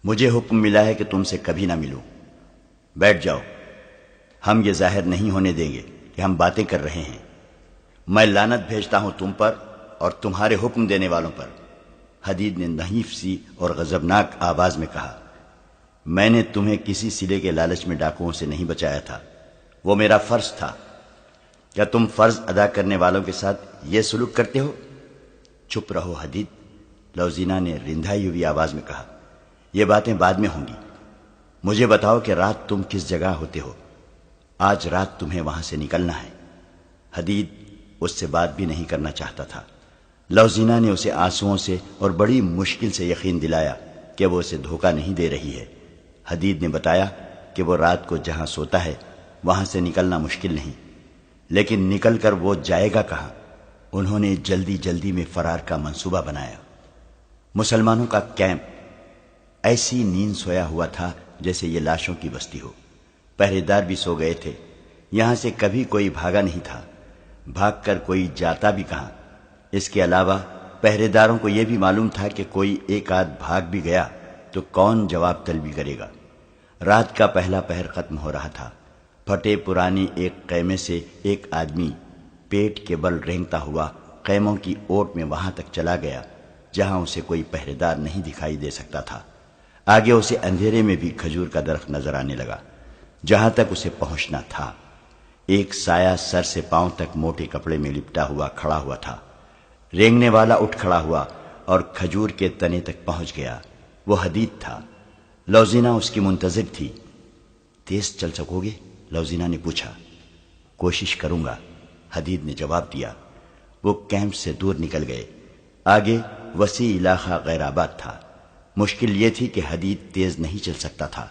مجھے حکم ملا ہے کہ تم سے کبھی نہ ملوں۔ بیٹھ جاؤ۔ ہم یہ ظاہر نہیں ہونے دیں گے کہ ہم باتیں کر رہے ہیں۔ میں لعنت بھیجتا ہوں تم پر اور تمہارے حکم دینے والوں پر۔ حدید نے نحیف سی اور غضبناک آواز میں کہا، میں نے تمہیں کسی سلے کے لالچ میں ڈاکوؤں سے نہیں بچایا تھا، وہ میرا فرض تھا۔ کیا تم فرض ادا کرنے والوں کے ساتھ یہ سلوک کرتے ہو؟ چپ رہو حدید، لوزینہ نے رندھائی ہوئی آواز میں کہا، یہ باتیں بعد میں ہوں گی۔ مجھے بتاؤ کہ رات تم کس جگہ ہوتے ہو؟ آج رات تمہیں وہاں سے نکلنا ہے۔ حدید اس سے بات بھی نہیں کرنا چاہتا تھا۔ لوزینہ نے اسے آنسوؤں سے اور بڑی مشکل سے یقین دلایا کہ وہ اسے دھوکہ نہیں دے رہی ہے۔ حدید نے بتایا کہ وہ رات کو جہاں سوتا ہے وہاں سے نکلنا مشکل نہیں، لیکن نکل کر وہ جائے گا کہاں؟ انہوں نے جلدی جلدی میں فرار کا منصوبہ بنایا۔ مسلمانوں کا کیمپ ایسی نیند سویا ہوا تھا جیسے یہ لاشوں کی بستی ہو۔ پہرے دار بھی سو گئے تھے۔ یہاں سے کبھی کوئی بھاگا نہیں تھا۔ بھاگ کر کوئی جاتا بھی کہاں؟ اس کے علاوہ پہرے داروں کو یہ بھی معلوم تھا کہ کوئی ایک آدھ بھاگ بھی گیا تو کون جواب طلبی کرے گا۔ رات کا پہلا پہر ختم ہو رہا تھا۔ پھٹے پرانی ایک خیمے سے ایک آدمی پیٹ کے بل رینگتا ہوا خیموں کی اوٹ میں وہاں تک چلا گیا جہاں اسے کوئی پہرے دار نہیں دکھائی دے سکتا تھا۔ آگے اسے اندھیرے میں بھی کھجور کا درخت نظر آنے لگا جہاں تک اسے پہنچنا تھا۔ ایک سایہ سر سے پاؤں تک موٹے کپڑے میں لپٹا ہوا کھڑا ہوا تھا۔ رینگنے والا اٹھ کھڑا ہوا اور کھجور کے تنے تک پہنچ گیا۔ وہ حدید تھا۔ لوزینہ اس کی منتظر تھی۔ تیز چل سکو گے؟ لوزینہ نے پوچھا۔ کوشش کروں گا، حدید نے جواب دیا۔ وہ کیمپ سے دور نکل گئے۔ آگے وسیع علاقہ غیر آباد تھا۔ مشکل یہ تھی کہ حدید تیز نہیں چل سکتا تھا۔